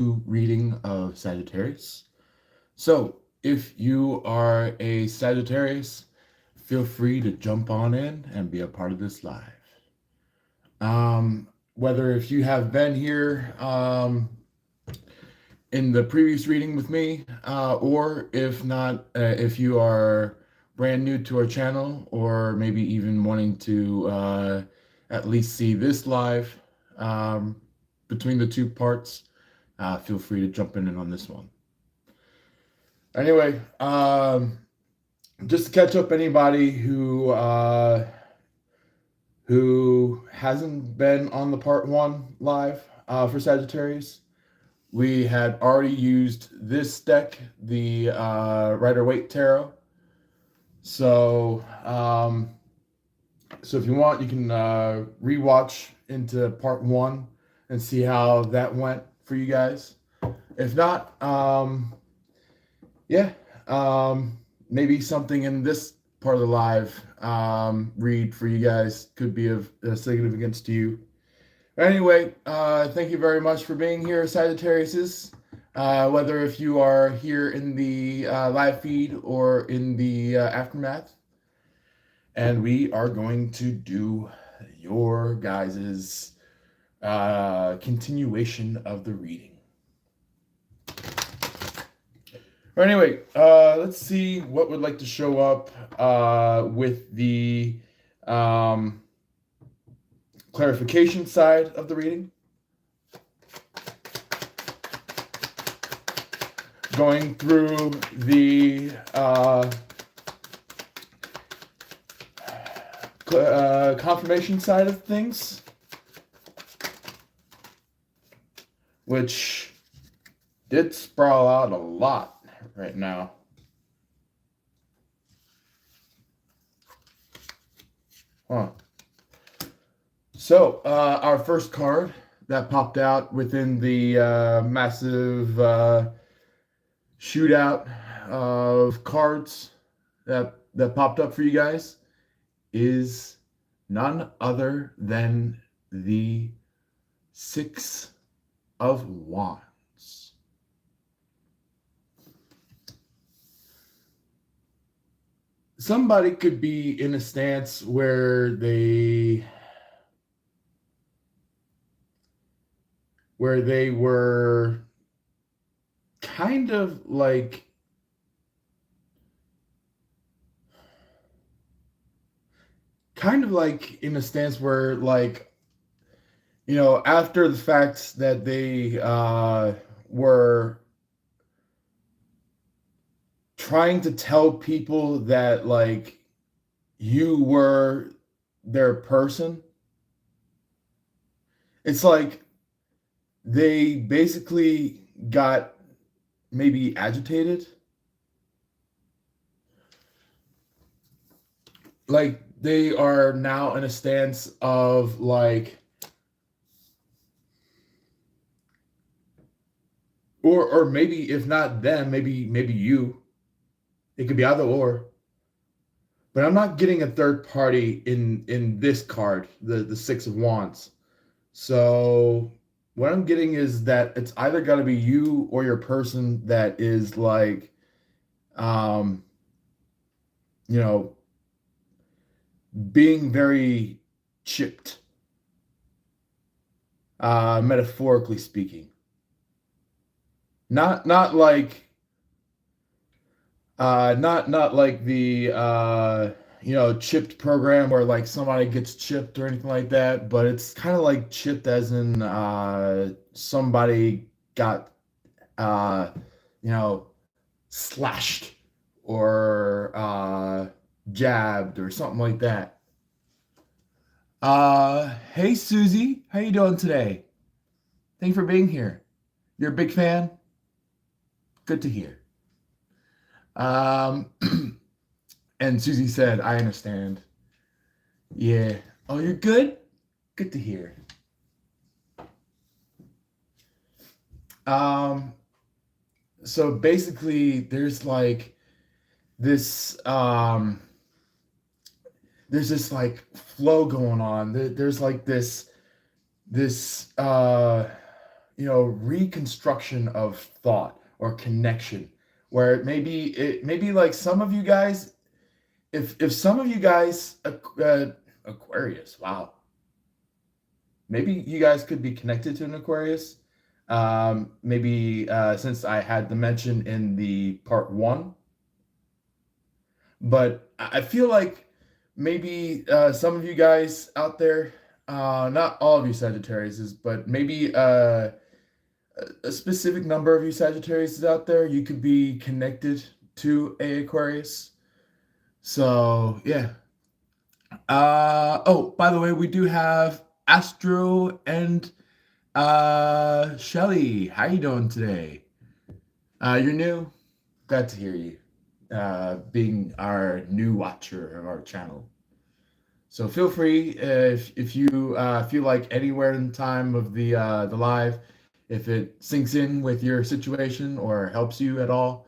reading of Sagittarius. So, if you are a Sagittarius, feel free to jump on in and be a part of this live. Whether if you have been here in the previous reading with me, or if not, if you are brand new to our channel, or maybe even wanting to at least see this live between the two parts, feel free to jump in on this one. Anyway, just to catch up anybody who hasn't been on the part one live for Sagittarius, we had already used this deck, the Rider-Waite Tarot. So, so if you want, you can rewatch into part one and see how that went for you guys. If not, maybe something in this part of the live read for you guys could be of significance to you. Anyway, thank you very much for being here, Sagittariuses. Whether if you are here in the live feed or in the aftermath. And we are going to do your guys's continuation of the reading. Or anyway, let's see what would like to show up with the clarification side of the reading. Going through the confirmation side of things, which did sprawl out a lot right now. So our first card that popped out within the massive shootout of cards that popped up for you guys is none other than the Six of Wands. Somebody could be in a stance where they were kind of like in a stance where, like, you know, after the fact that they were trying to tell people that, like, you were their person, it's like they basically got maybe agitated. Like, they are now in a stance of, like, or maybe if not them, maybe you. It could be either or. But I'm not getting a third party in this card, the Six of Wands. So what I'm getting is that it's either got to be you or your person that is, like, you know, being very chipped, metaphorically speaking. Not like not like the you know, chipped program where, like, somebody gets chipped or anything like that, but it's kind of like chipped as in somebody got you know, slashed or jabbed or something like that. Hey Susie, how you doing today? Thank you for being here. You're a big fan? Good to hear. And Susie said, I understand. Yeah. Oh, you're good? Good to hear. So basically there's like this there's this, like, flow going on. There's like this reconstruction of thought or connection, where maybe like some of you guys, if some of you guys, Aquarius, wow, maybe you guys could be connected to an Aquarius. Maybe since I had the mention in the part one, but I feel like maybe some of you guys out there, not all of you Sagittariuses, but maybe a specific number of you Sagittariuses out there, you could be connected to a Aquarius. So yeah. Oh, by the way, we do have Astro and Shelly. How you doing today? You're new? Glad to hear you. Being our new watcher of our channel. So feel free if you feel like anywhere in the time of the live, if it sinks in with your situation or helps you at all,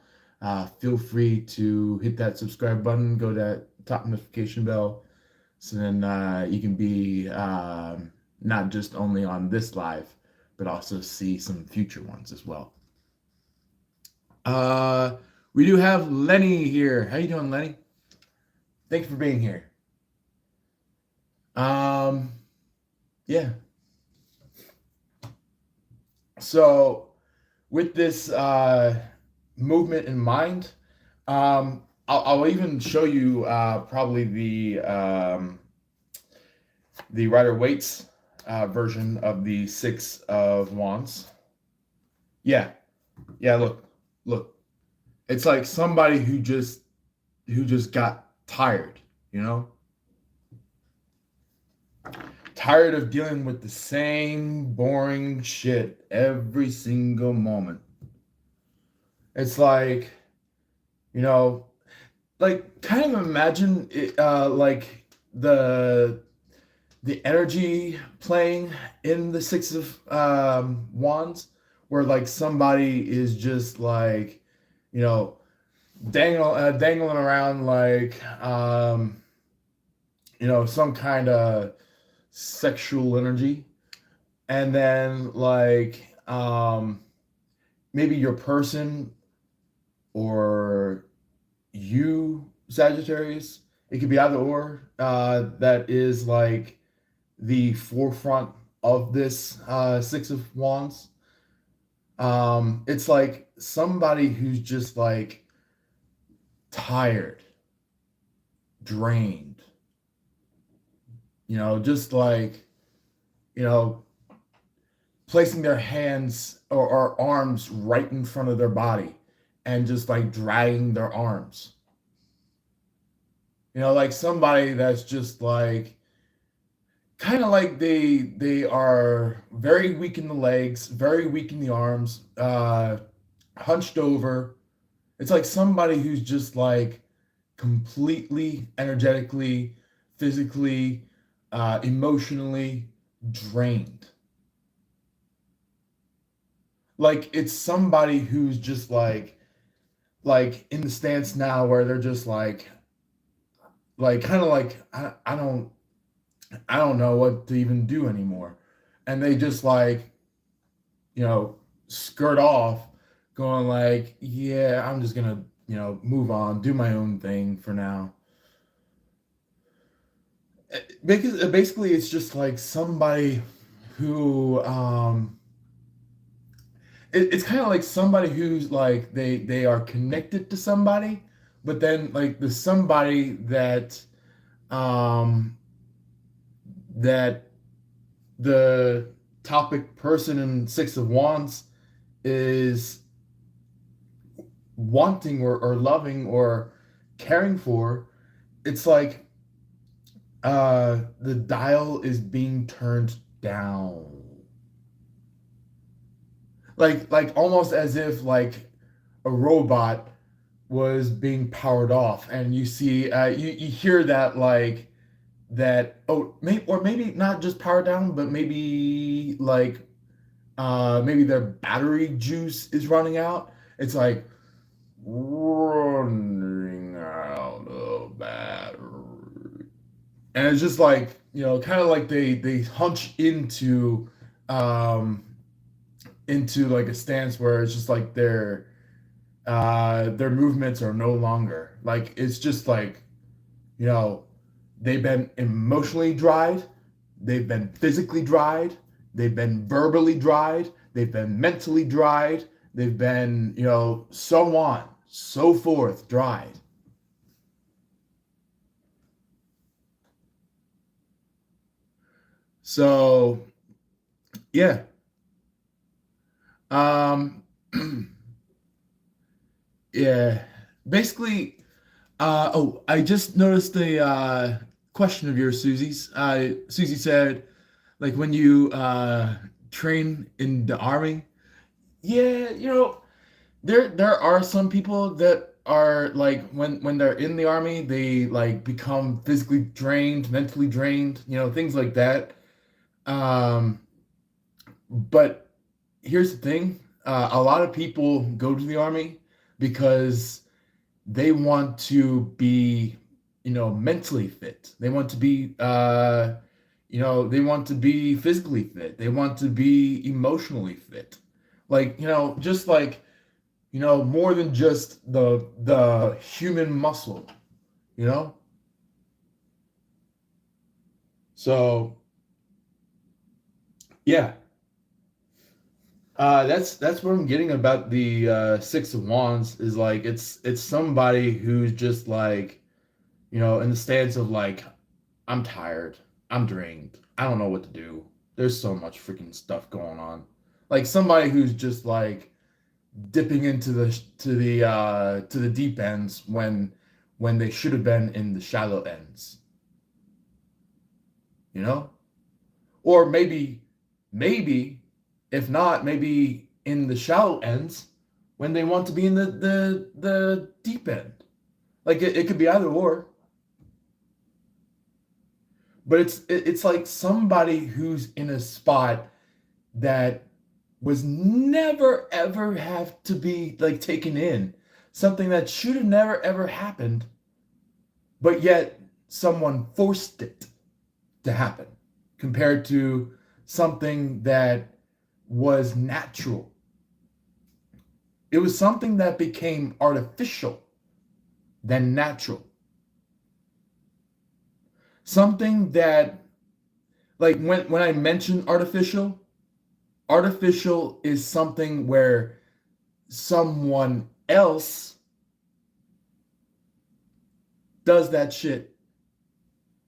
feel free to hit that subscribe button, go to that top notification bell, so then you can be not just only on this live, but also see some future ones as well. We do have Lenny here. How you doing, Lenny? Thanks for being here. Yeah. So with this movement in mind, I'll even show you probably the Rider-Waite's version of the Six of Wands. Yeah, look. It's like somebody who just got tired, tired of dealing with the same boring shit every single moment. It's like, like kind of imagine it, like the energy playing in the Six of Wands, where like somebody is just like, dangling around like, some kind of sexual energy, and then like maybe your person or you Sagittarius, it could be either or, that is like the forefront of this Six of Wands. It's like somebody who's just like tired, drained, just like, placing their hands or arms right in front of their body and just like dragging their arms. Like somebody that's just like, kind of like they are very weak in the legs, very weak in the arms, hunched over. It's like somebody who's just like completely energetically, physically, emotionally drained. Like it's somebody who's just like in the stance now where they're just like kind of like, I don't know what to even do anymore. And they just like, skirt off, going like, yeah, I'm just gonna, move on, do my own thing for now. Because basically it's just like somebody who, it's kind of like somebody who's like, they are connected to somebody, but then like the somebody that, that the topic person in Six of Wands is wanting or loving or caring for. It's like the dial is being turned down, like almost as if like a robot was being powered off, and you see you hear that like that, oh, maybe not just powered down, but maybe like maybe their battery juice is running out. It's like running out of battery, and it's just like, kind of like they hunch into into like a stance where it's just like their movements are no longer like, it's just like, you know, they've been emotionally dried, they've been physically dried, they've been verbally dried, they've been mentally dried, they've been, you know, so on, so forth, dried. So, yeah. Um, yeah. Basically, oh, I just noticed a question of yours, Susie's. Susie said, like, when you train in the army, yeah, you know, there are some people that are like, when they're in the army, they like become physically drained, mentally drained, you know, things like that. Um, but here's the thing: a lot of people go to the army because they want to be, you know, mentally fit. They want to be, you know, they want to be physically fit. They want to be emotionally fit. Like, you know, just like, you know, more than just the human muscle, you know? So, yeah. That's what I'm getting about the Six of Wands is like, it's somebody who's just like, you know, in the stance of like, I'm tired. I'm drained. I don't know what to do. There's so much freaking stuff going on. Like somebody who's just like dipping into the deep ends when they should have been in the shallow ends, you know? Or maybe if not, maybe in the shallow ends when they want to be in the deep end. Like it could be either or. But it's like somebody who's in a spot that was never ever have to be like taken in, something that should have never ever happened, but yet someone forced it to happen, compared to something that was natural. It was something that became artificial than natural, something that, like, when I mention artificial, artificial is something where someone else does that shit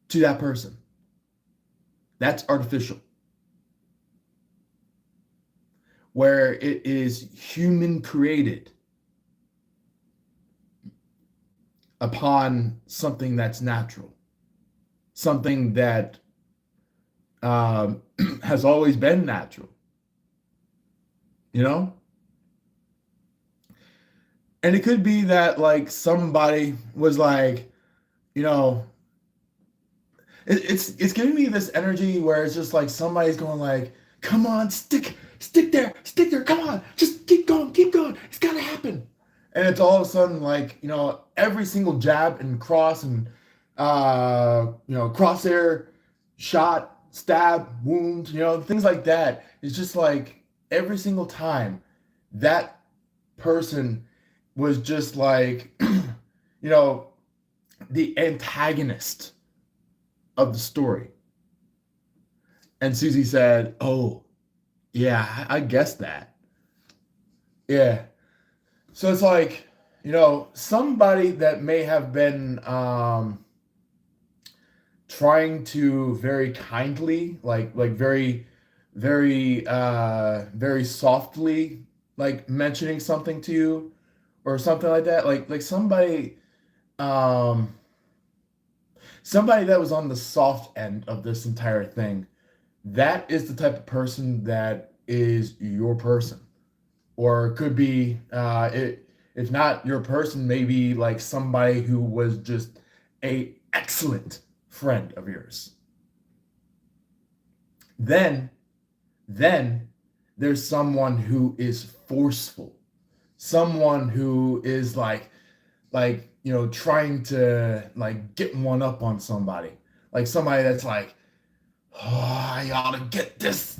to that person. That's artificial. Where it is human created upon something that's natural, something that has always been natural, you know? And it could be that like somebody was like, you know, it's giving me this energy where it's just like somebody's going like, come on, stick there, come on, just keep going, it's gotta happen. And it's all of a sudden like, you know, every single jab and cross and you know, crosshair, shot, stab, wound, you know, things like that. It's just like every single time that person was just like, you know, the antagonist of the story. And Susie said, "Oh, yeah, I guess that." Yeah. So it's like, you know, somebody that may have been trying to very kindly, like very softly, like mentioning something to you or something like that. Like um somebody that was on the soft end of this entire thing. That is the type of person that is your person, or could be it, if not your person, maybe like somebody who was just a excellent friend of yours. Then then there's someone who is forceful, someone who is like, you know, trying to like get one up on somebody, like somebody that's like, oh, I ought to get this.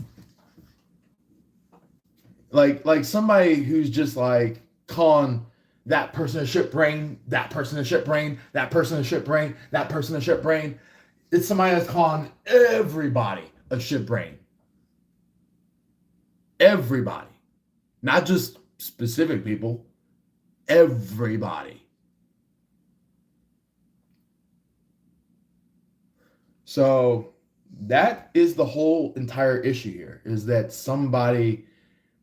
like somebody who's just like calling that person a shit brain, that person a shit brain, that person a shit brain, that person a shit brain. It's somebody that's calling everybody a shit brain. Everybody. Not just specific people. Everybody. So that is the whole entire issue here, is that somebody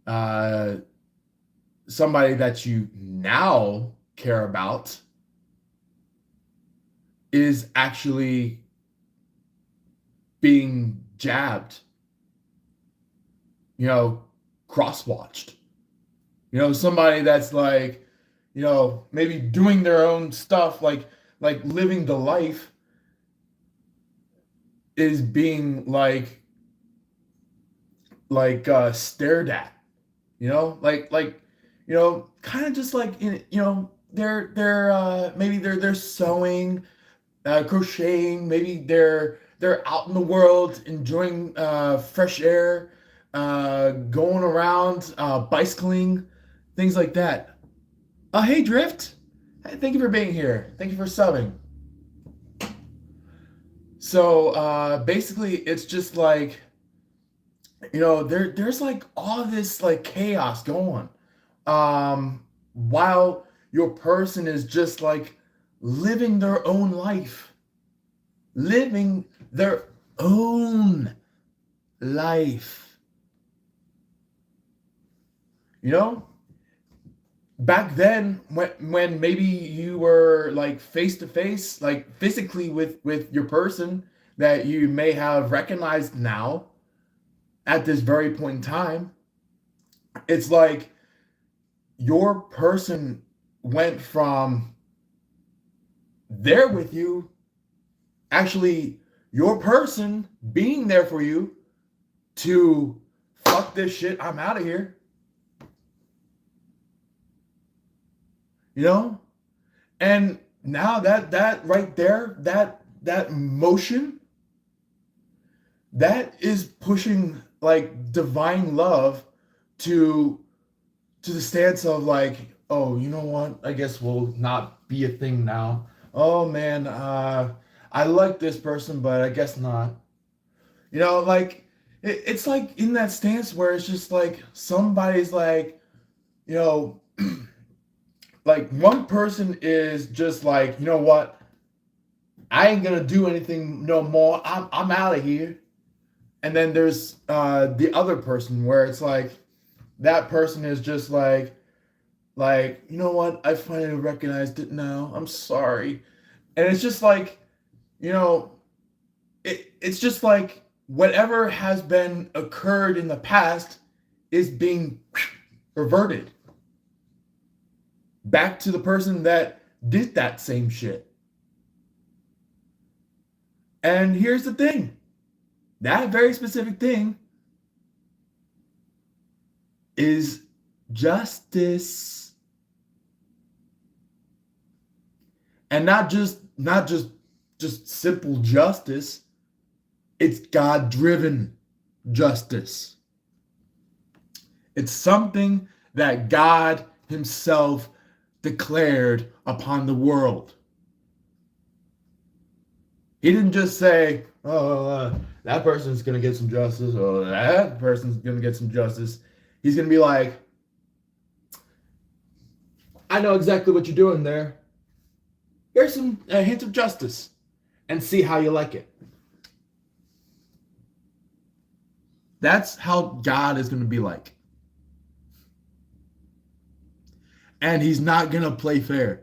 that you now care about is actually being jabbed, cross-watched. Somebody that's like, maybe doing their own stuff, like living the life, is being stared at, kind of just like, they're maybe they're sewing, crocheting, maybe they're out in the world enjoying fresh air, going around, bicycling, things like that. Hey Drift, thank you for being here. Thank you for subbing. So basically, it's just like, there's like all this like chaos going, while your person is just like living their own life, living their own life. Back then, when maybe you were like face to face, like physically with your person that you may have recognized now at this very point in time, it's like your person went from there with you, actually your person being there for you, to fuck this shit, I'm out of here. And now that right there, that motion, that is pushing like divine love to the stance of like, oh, you know what, I guess we'll not be a thing now. Oh man, I like this person, but I guess not. It's like in that stance where it's just like somebody's like, like one person is just like, you know what, I ain't gonna do anything no more, I'm out of here. And then there's the other person where it's like that person is just like, you know what, I finally recognized it now, I'm sorry. And it's just like, it's just like whatever has been occurred in the past is being reverted back to the person that did that same shit. And here's the thing. That very specific thing is justice. And not just simple justice. It's God-driven justice. It's something that God himself declared upon the world. He didn't just say, that person's going to get some justice, or that person's going to get some justice. He's going to be like, I know exactly what you're doing there. Here's a hint of justice, and see how you like it. That's how God is going to be like. And he's not going to play fair.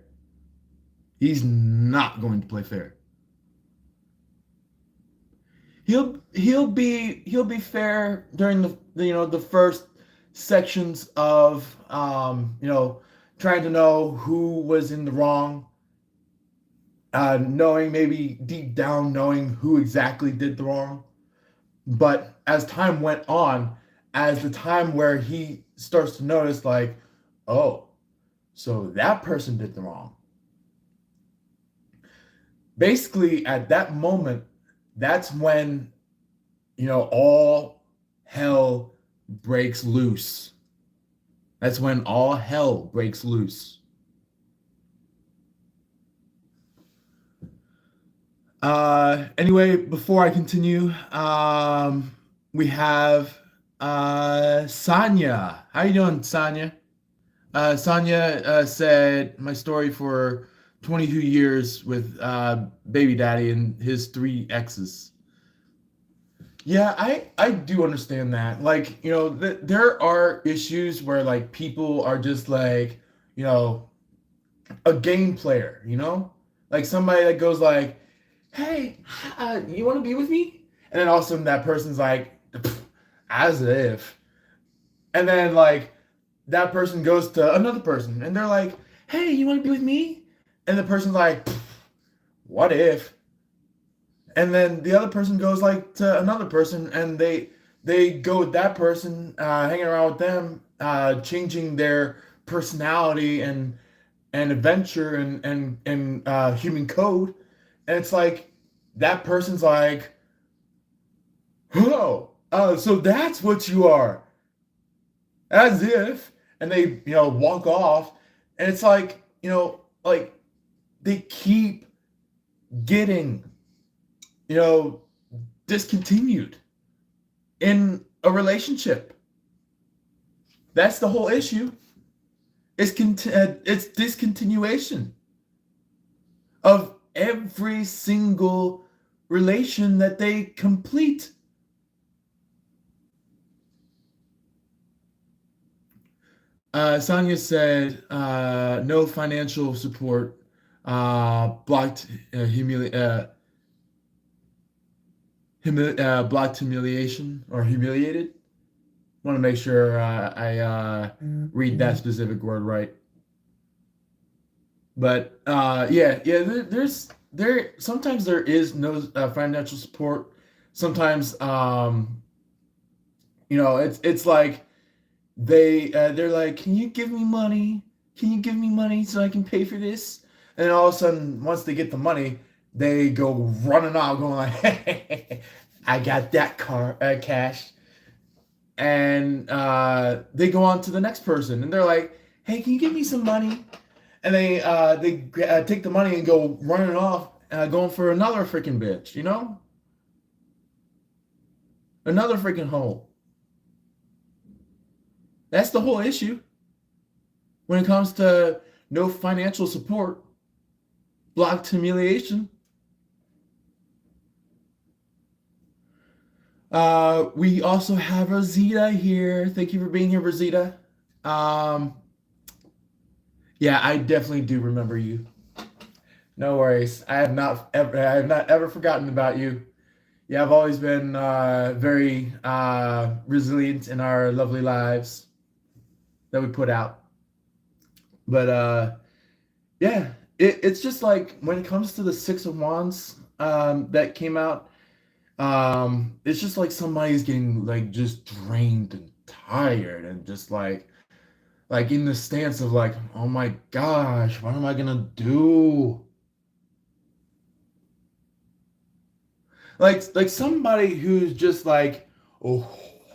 He's not going to play fair. He'll be fair during the first sections of trying to know who was in the wrong, knowing maybe deep down knowing who exactly did the wrong. But as time went on, as the time where he starts to notice like, oh, so that person did the wrong. Basically, at that moment, that's when, all hell breaks loose. That's when all hell breaks loose. Anyway, before I continue, we have Sonia. How you doing, Sonia? Sonia said my story for 22 years with baby daddy and his three exes. Yeah, I do understand that. Like, there are issues where like people are just like, you know, a game player, like somebody that goes like, "Hey, you want to be with me?" And then all of a sudden that person's like, "As if," and then like that person goes to another person and they're like, "Hey, you want to be with me?" And the person's like, "What if?" And then the other person goes like to another person and they go with that person, hanging around with them, changing their personality and adventure and human code. And it's like that person's like, "Oh, so that's what you are," as if, and they walk off, and it's like, like they keep getting you know discontinued in a relationship. That's the whole issue. It's discontinuation of every single relation that they complete. Sonia said, no financial support, blocked blocked humiliation or humiliated. Want to make sure I read that specific word right. But yeah, there sometimes there is no financial support. Sometimes it's like they're like, "Can you give me money? Can you give me money so I can pay for this?" And then all of a sudden, once they get the money, they go running out, going like, "Hey, I got that cash," and they go on to the next person, and they're like, "Hey, can you give me some money?" And they take the money and go running off, going for another freaking bitch, another freaking hole. That's the whole issue when it comes to no financial support, blocked humiliation. We also have Rosita here. Thank you for being here, Rosita. Yeah, I definitely do remember you. No worries. I have not ever forgotten about you. Yeah, I've always been very resilient in our lovely lives that we put out. But yeah, it's just like when it comes to the Six of Wands that came out, it's just like somebody's getting like just drained and tired and just like in the stance of like, "Oh my gosh, what am I gonna do?" Like somebody who's just like, "Oh,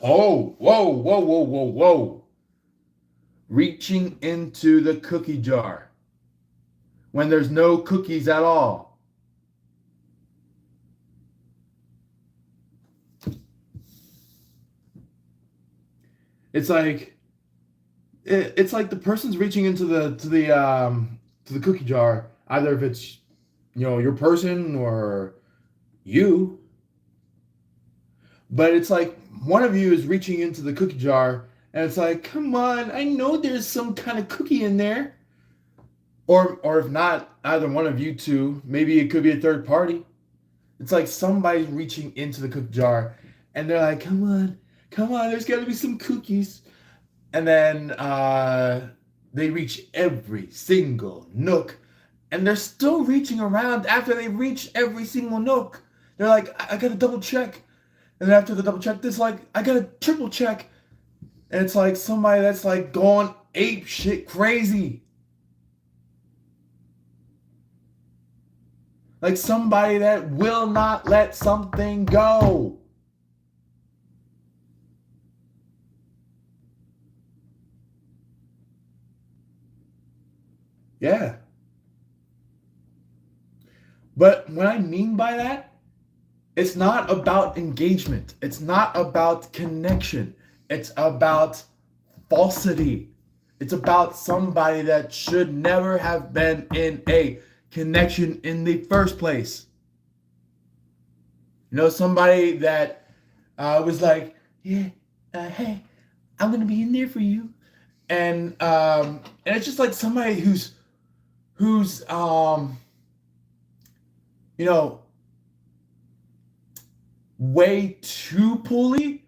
whoa, whoa, whoa, whoa, whoa, whoa," reaching into the cookie jar when there's no cookies at all. It's like it's like the person's reaching into the cookie jar, either if it's your person or you, but it's like one of you is reaching into the cookie jar, and it's like, "Come on, I know there's some kind of cookie in there." Or if not, either one of you two, maybe it could be a third party. It's like somebody's reaching into the cookie jar, and they're like, come on, there's got to be some cookies." And then they reach every single nook, and they're still reaching around after they reach every single nook. They're like, I got to double check. And then after the double check, this like, I got to triple check. And it's like somebody that's like going ape shit crazy. Like somebody that will not let something go. Yeah. But what I mean by that, it's not about engagement. It's not about connection. It's about falsity. It's about somebody that should never have been in a connection in the first place. You know, somebody that was like, yeah, hey, I'm gonna be in there for you, and it's just like somebody who's you know, way too pulley,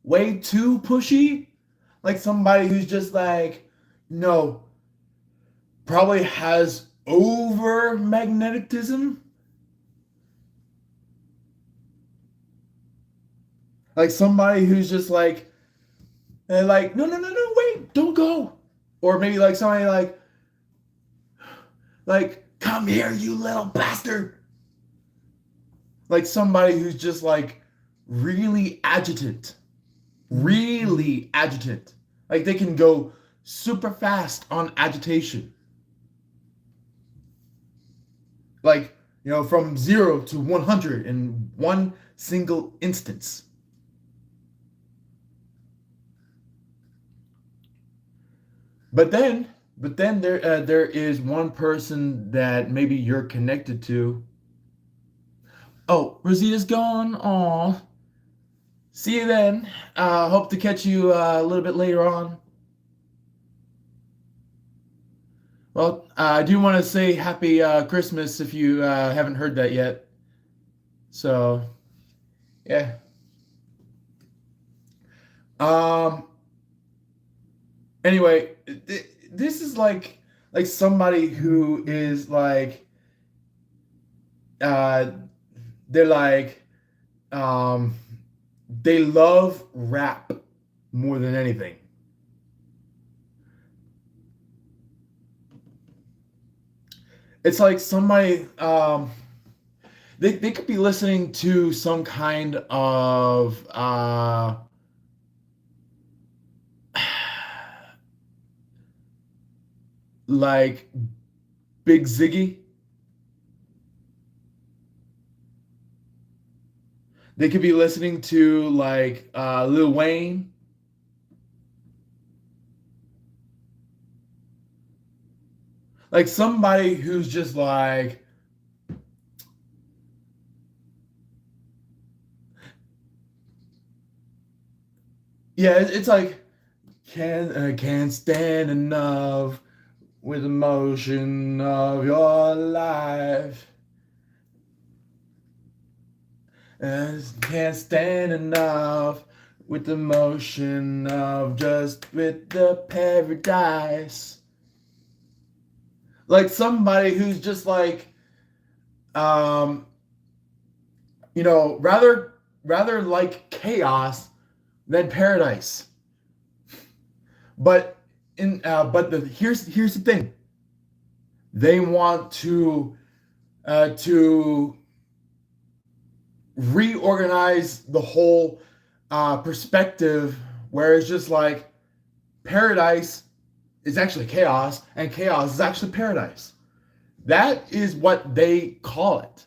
way too pushy, like somebody who's just like, no, probably has over magnetism, like somebody who's just like no no no no wait, don't go, or maybe like somebody like come here you little bastard, like somebody who's just like really agitant, really agitant, like they can go super fast on agitation, like, you know, from 0 to 100 in one single instance. But then, there is one person that maybe you're connected to. Oh, Rosita's gone. Aw. See you then. Hope to catch you a little bit later on. Well, I do want to say happy Christmas if you haven't heard that yet. So, yeah. Um. Anyway, this is like somebody who is like uh they're like um they love rap more than anything. It's like somebody they could be listening to some kind of like Big Ziggy. They could be listening to like Lil Wayne. Like somebody who's just like, yeah, it's like can't stand enough with the motion of your life. Can't stand enough with the motion of just with the paradise. Like somebody who's just like, um, you know, rather like chaos than paradise. But here's the thing. They want to reorganize the whole perspective, where it's just like paradise is actually chaos and chaos is actually paradise. That is what they call it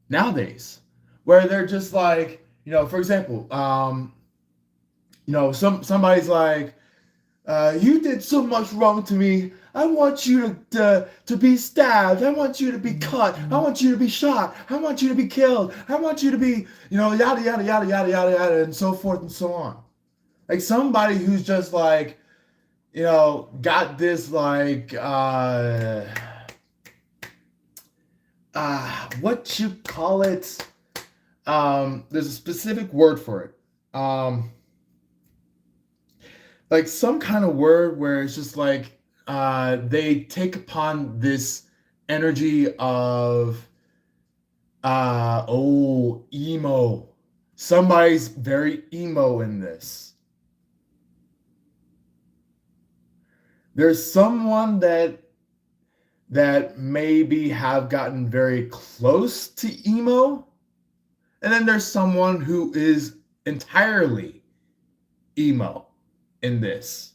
nowadays, where they're just like, you know, for example, you know, somebody's like, you did so much wrong to me. I want you to be stabbed. I want you to be cut. I want you to be shot. I want you to be killed. I want you to be, you know, yada, yada, yada, yada, yada, yada, and so forth and so on. Like somebody who's just like, you know, got this like, what you call it? There's a specific word for it. Like some kind of word where it's just like they take upon this energy of emo. Somebody's very emo in this. There's someone that maybe have gotten very close to emo, and then there's someone who is entirely emo in this.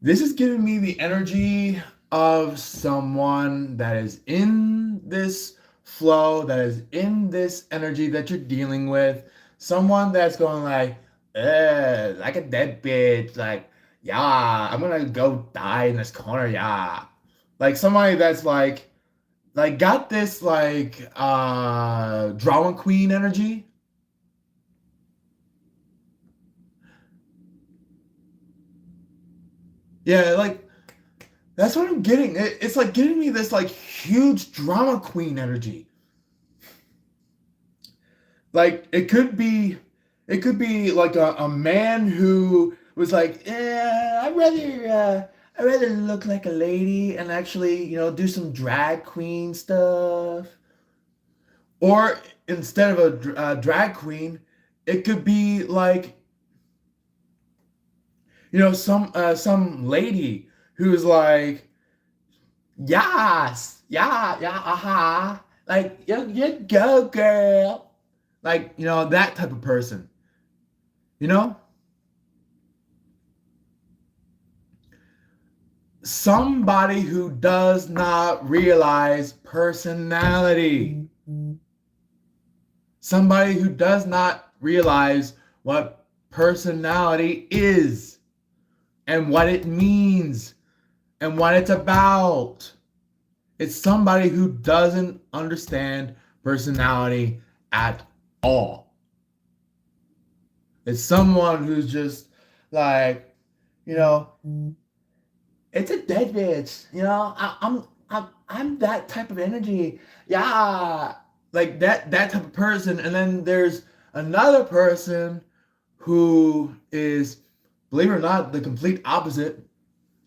This is giving me the energy of someone that is in this flow, that is in this energy that you're dealing with. Someone that's going like a dead bitch, like, yeah, I'm gonna go die in this corner, yeah. Like somebody that's like got this like drama queen energy. Yeah, like that's what I'm getting. It's like giving me this like huge drama queen energy. Like it could be like a man who was like, I'd rather look like a lady and actually, do some drag queen stuff. Or instead of a drag queen, it could be like, some lady who's like, yes, yeah, yeah, like you go, girl, like that type of person, you know, somebody who does not realize personality, somebody who does not realize what personality is and what it means and what it's about. It's somebody who doesn't understand personality at all. It's someone who's just like, it's a dead bitch. I'm that type of energy. Yeah, like that type of person. And then there's another person who is, believe it or not, the complete opposite,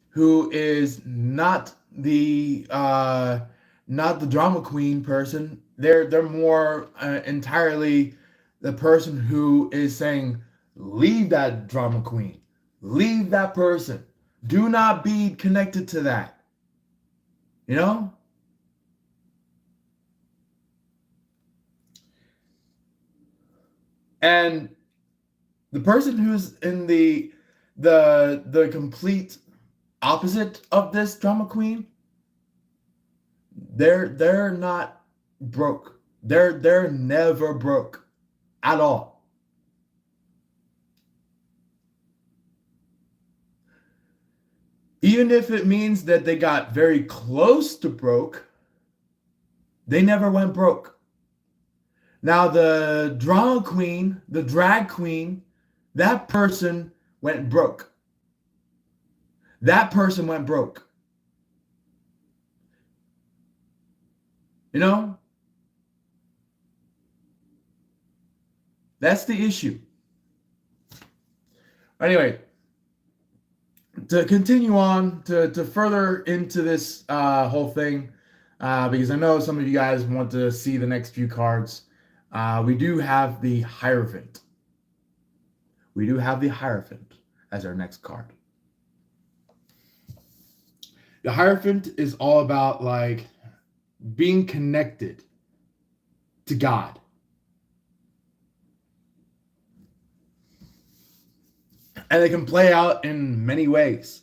who is not the drama queen person. They're more entirely the person who is saying, leave that drama queen, leave that person, do not be connected to that, you know. And the person who's in the complete opposite of this drama queen, they're not broke. They're never broke at all. Even if it means that they got very close to broke, they never went broke. Now the drama queen, the drag queen, that person went broke. That person went broke. You know? That's the issue. Anyway, to continue on to further into this whole thing, because I know some of you guys want to see the next few cards, we do have the Hierophant. We do have the Hierophant as our next card. The Hierophant is all about like being connected to God. And they can play out in many ways,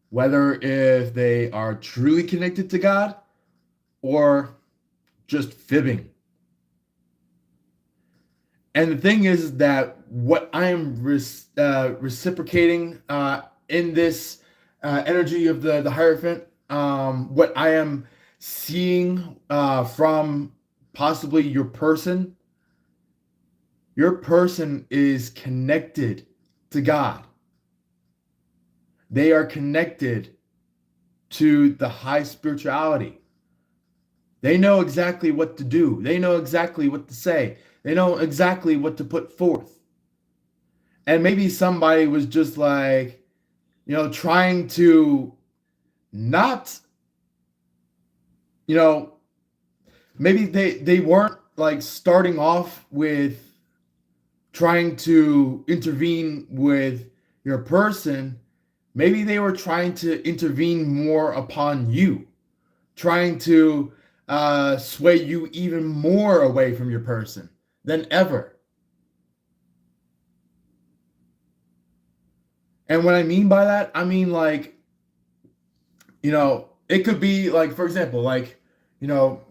whether if they are truly connected to God or just fibbing. And the thing is that what I'm reciprocating in this energy of the Hierophant, what I am seeing from possibly your person is connected to God. They are connected to the high spirituality. They know exactly what to do. They know exactly what to say. They know exactly what to put forth. And maybe somebody was just like, trying to not, maybe they weren't like starting off with trying to intervene with your person. Maybe they were trying to intervene more upon you, trying to sway you even more away from your person than ever. And what I mean by that, I mean like it could be like, for example, like, you know,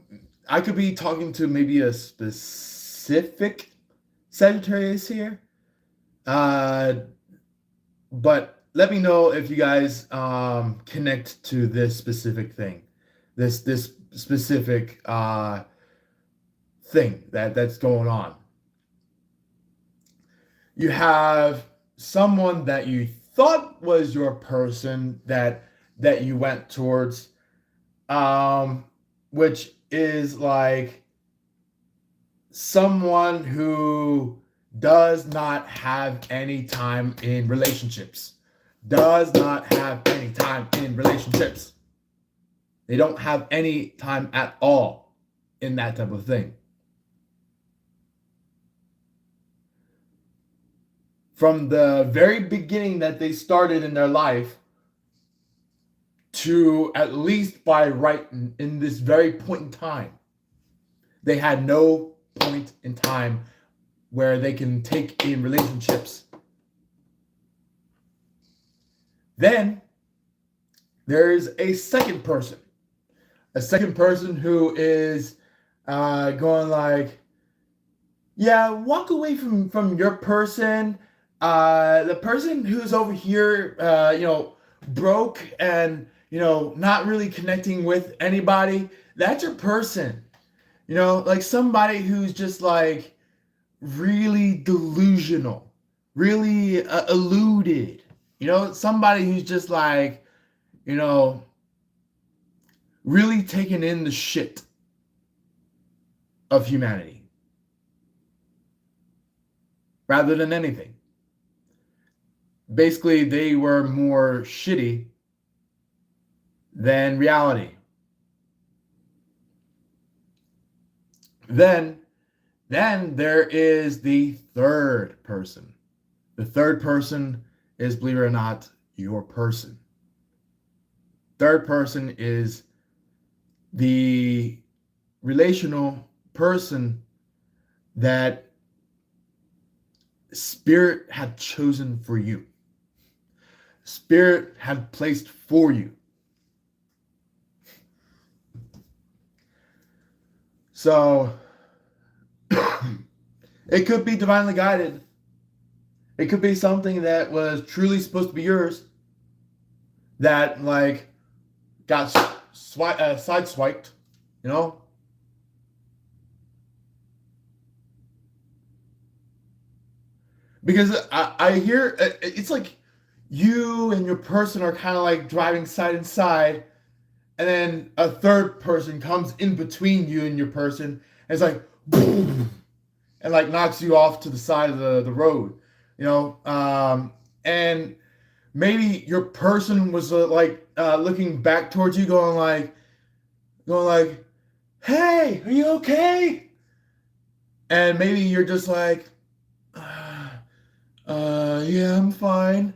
I could be talking to maybe a specific Sagittarius here. Uh, but let me know if you guys connect to this specific thing, this specific thing that's going on. You have someone that you thought was your person that you went towards, um, which is like someone who does not have any time in relationships. Does not have any time in relationships. They don't have any time at all in that type of thing. From the very beginning that they started in their life to at least by right in this very point in time, they had no point in time where they can take in relationships. Then there's a second person who is going like, yeah, walk away from your person. The person who's over here, broke and not really connecting with anybody. That's your person. Like somebody who's just like really delusional, really eluded. Somebody who's just like, really taking in the shit of humanity rather than anything. Basically, they were more shitty than reality. Then there is the third person. The third person is, believe it or not, your person. Third person is the relational person that Spirit had chosen for you. Spirit had placed for you. So it could be divinely guided. It could be something that was truly supposed to be yours that like got sideswiped, Because I hear it's like you and your person are kind of like driving side and side, and then a third person comes in between you and your person, and it's like boom, and like knocks you off to the side of the road, and maybe your person was looking back towards you, going like, hey, are you okay? And maybe you're just like, yeah, I'm fine.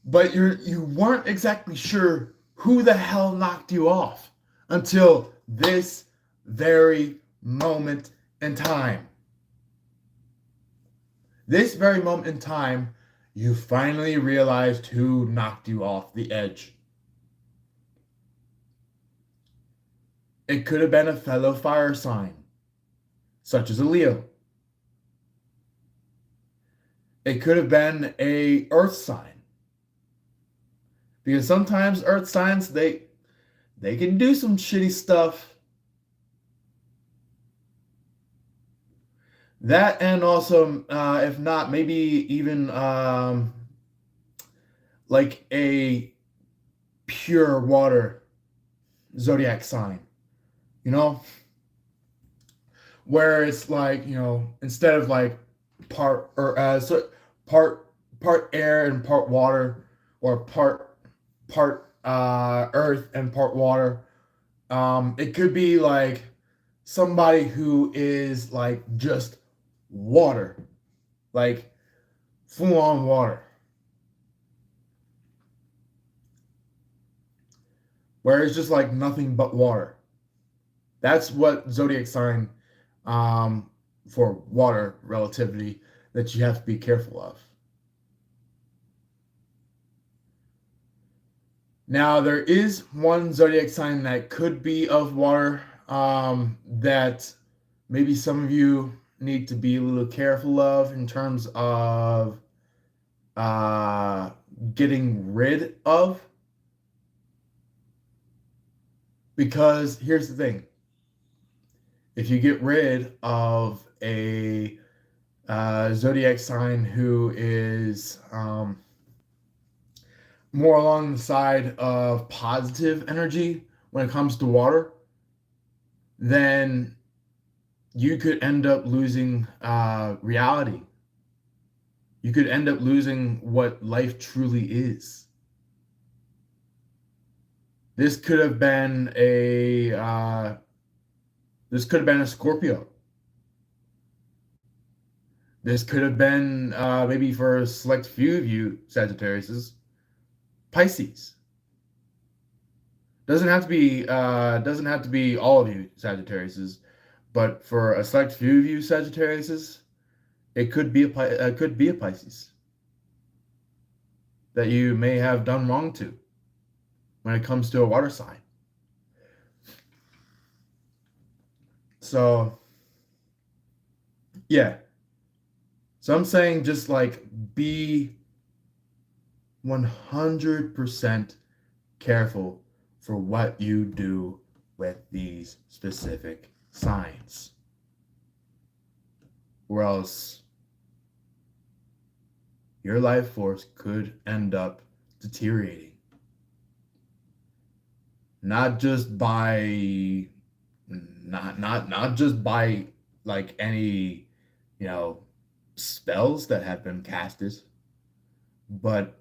But you weren't exactly sure who the hell knocked you off until this very moment in time. This very moment in time, you finally realized who knocked you off the edge. It could have been a fellow fire sign, such as a Leo. It could have been a earth sign. Because sometimes earth signs, they can do some shitty stuff. That, and also, if not, maybe even like a pure water zodiac sign, where it's like, instead of like part air and part water, or part earth and part water. It could be like somebody who is like just water, like full on water, where it's just like nothing but water. That's what zodiac sign for water relativity that you have to be careful of. Now, there is one zodiac sign that could be of water, that maybe some of you need to be a little careful of in terms of uh, getting rid of. Because here's the thing: if you get rid of a zodiac sign who is more along the side of positive energy when it comes to water, then you could end up losing reality. You could end up losing what life truly is. This could have been a Scorpio. This could have been maybe for a select few of you Sagittariuses, Pisces. Doesn't have to be all of you Sagittariuses, but for a select few of you Sagittariuses, it could be a Pisces that you may have done wrong to when it comes to a water sign. So, yeah. So I'm saying just like be 100% careful for what you do with these specific signs, or else your life force could end up deteriorating. Not just by like any, spells that have been casted, but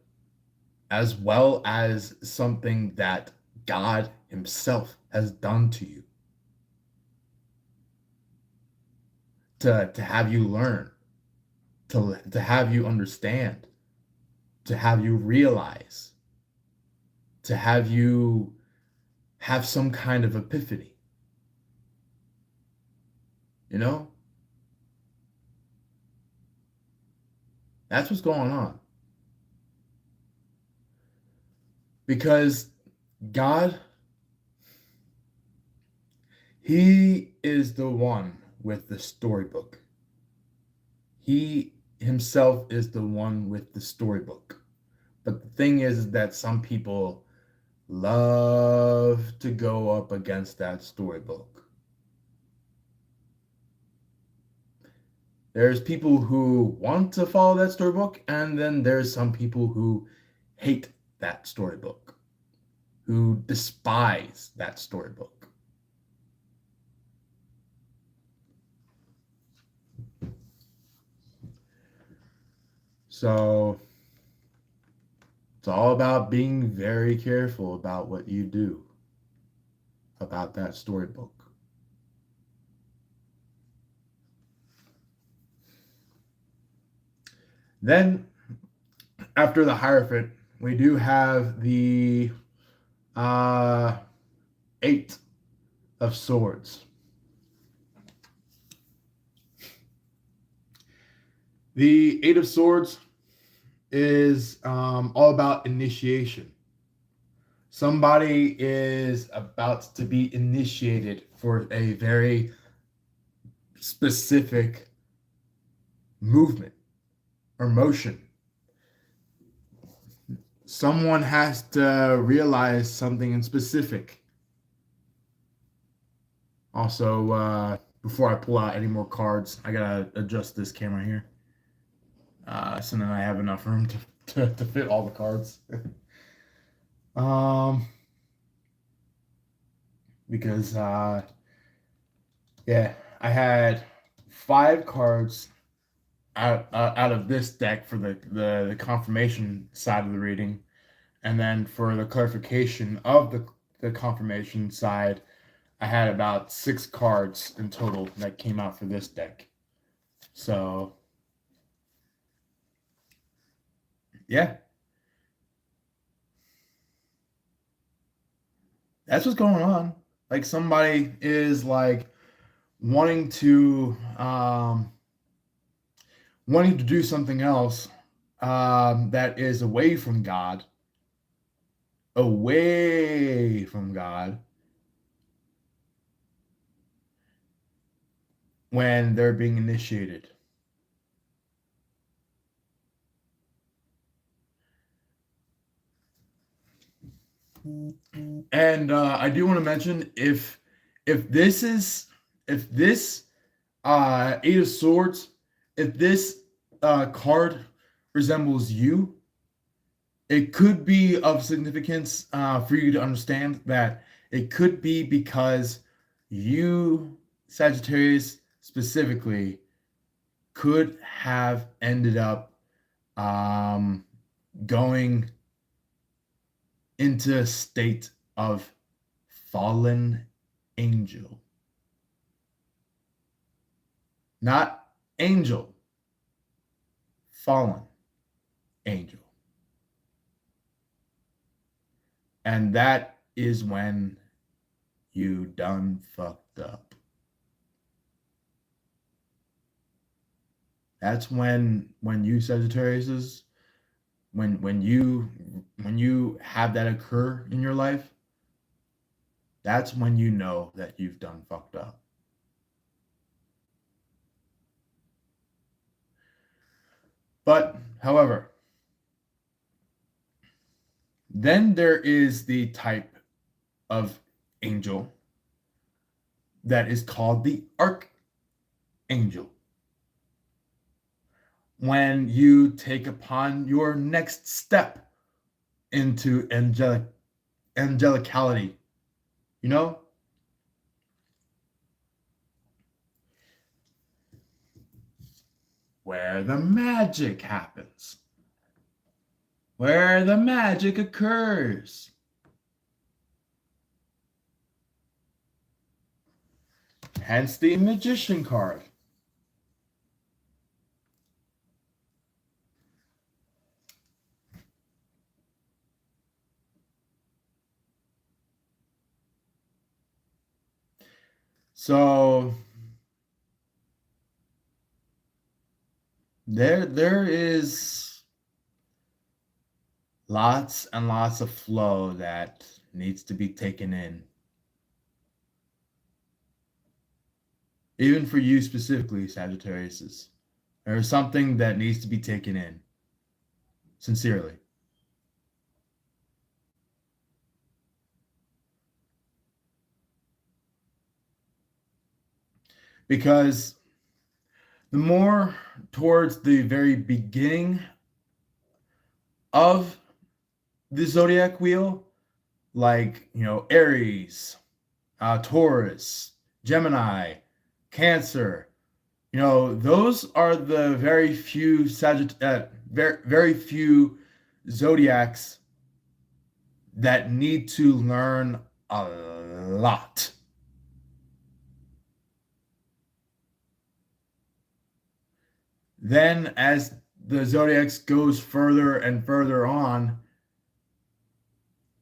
as well as something that God himself has done to you to have you learn, to have you understand, to have you realize, to have you have some kind of epiphany. That's what's going on. Because God, he is the one with the storybook. He himself is the one with the storybook. But the thing is that some people love to go up against that storybook. There's people who want to follow that storybook, and then there's some people who hate that storybook, who despise that storybook. So it's all about being very careful about what you do about that storybook. Then, after the Hierophant, we do have the Eight of Swords. The Eight of Swords is all about initiation. Somebody is about to be initiated for a very specific movement or motion. Someone has to realize something in specific. Also, before I pull out any more cards, I gotta adjust this camera here. So then I have enough room to fit all the cards. Because yeah, I had 5 cards out of this deck for the confirmation side of the reading, and then for the clarification of the confirmation side, I had about 6 cards in total that came out for this deck. So yeah, that's what's going on. Like somebody is like wanting to do something else that is away from God, away from God when they're being initiated. And I do want to mention, if this Eight of Swords, if this card resembles you, it could be of significance for you to understand that it could be because you, Sagittarius specifically, could have ended up going into a state of fallen angel. Not angel, fallen angel. And that is when you done fucked up. That's when you Sagittarius, when you have that occur in your life, that's when you know that you've done fucked up. But however, then there is the type of angel that is called the archangel. When you take upon your next step into angelicality, you know? Where the magic happens. Where the magic occurs. Hence the Magician card. So there is lots and lots of flow that needs to be taken in. Even for you specifically, Sagittarius, there's something that needs to be taken in. Sincerely. Because the more towards the very beginning of the zodiac wheel, like, Aries, Taurus, Gemini, Cancer, those are the very few very few zodiacs that need to learn a lot. Then, as the zodiacs goes further and further on,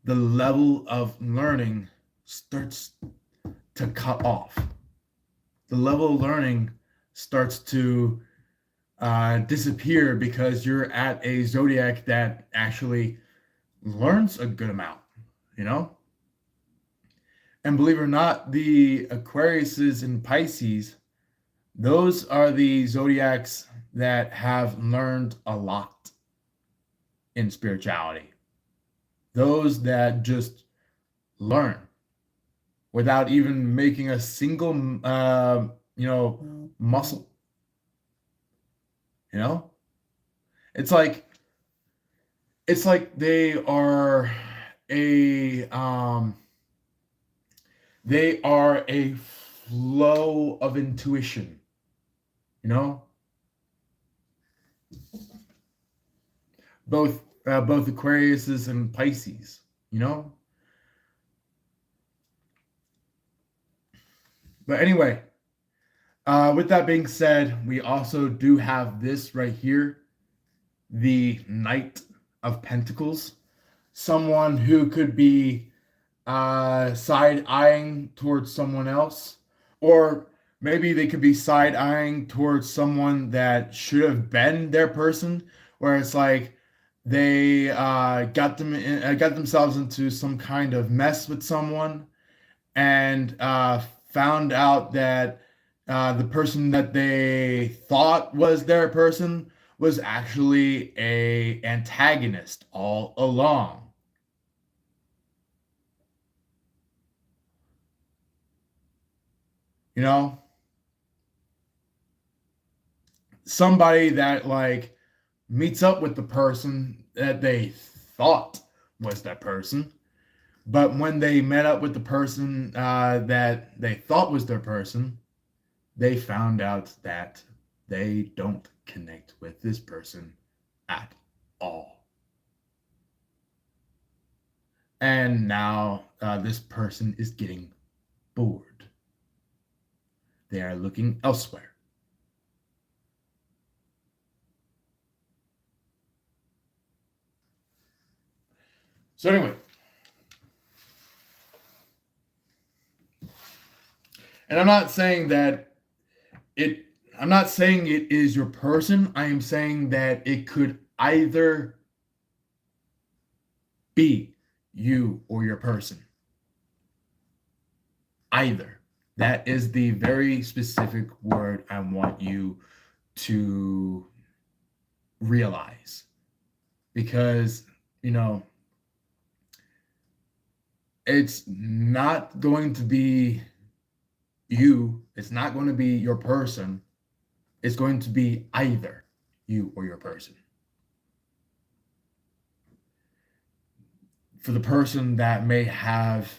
the level of learning starts to cut off. The level of learning starts to disappear because you're at a zodiac that actually learns a good amount, And believe it or not, the Aquariuses and Pisces, those are the zodiacs that have learned a lot in spirituality. Those that just learn without even making a single, muscle. It's like they are a flow of intuition, both Aquariuses and Pisces, But anyway, with that being said, we also do have this right here, the Knight of Pentacles. Someone who could be side-eyeing towards someone else, or maybe they could be side-eyeing towards someone that should have been their person, where it's like they got themselves into some kind of mess with someone, and found out that the person that they thought was their person was actually a antagonist all along. You know, somebody that like meets up with the person that they thought was that person, but when they met up with the person that they thought was their person, they found out that they don't connect with this person at all. And now this person is getting bored. They are looking elsewhere. So anyway, and I'm not saying it is your person. I am saying that it could either be you or your person. Either. That is the very specific word I want you to realize. Because, you know, it's not going to be you, it's not going to be your person, it's going to be either you or your person. For the person that may have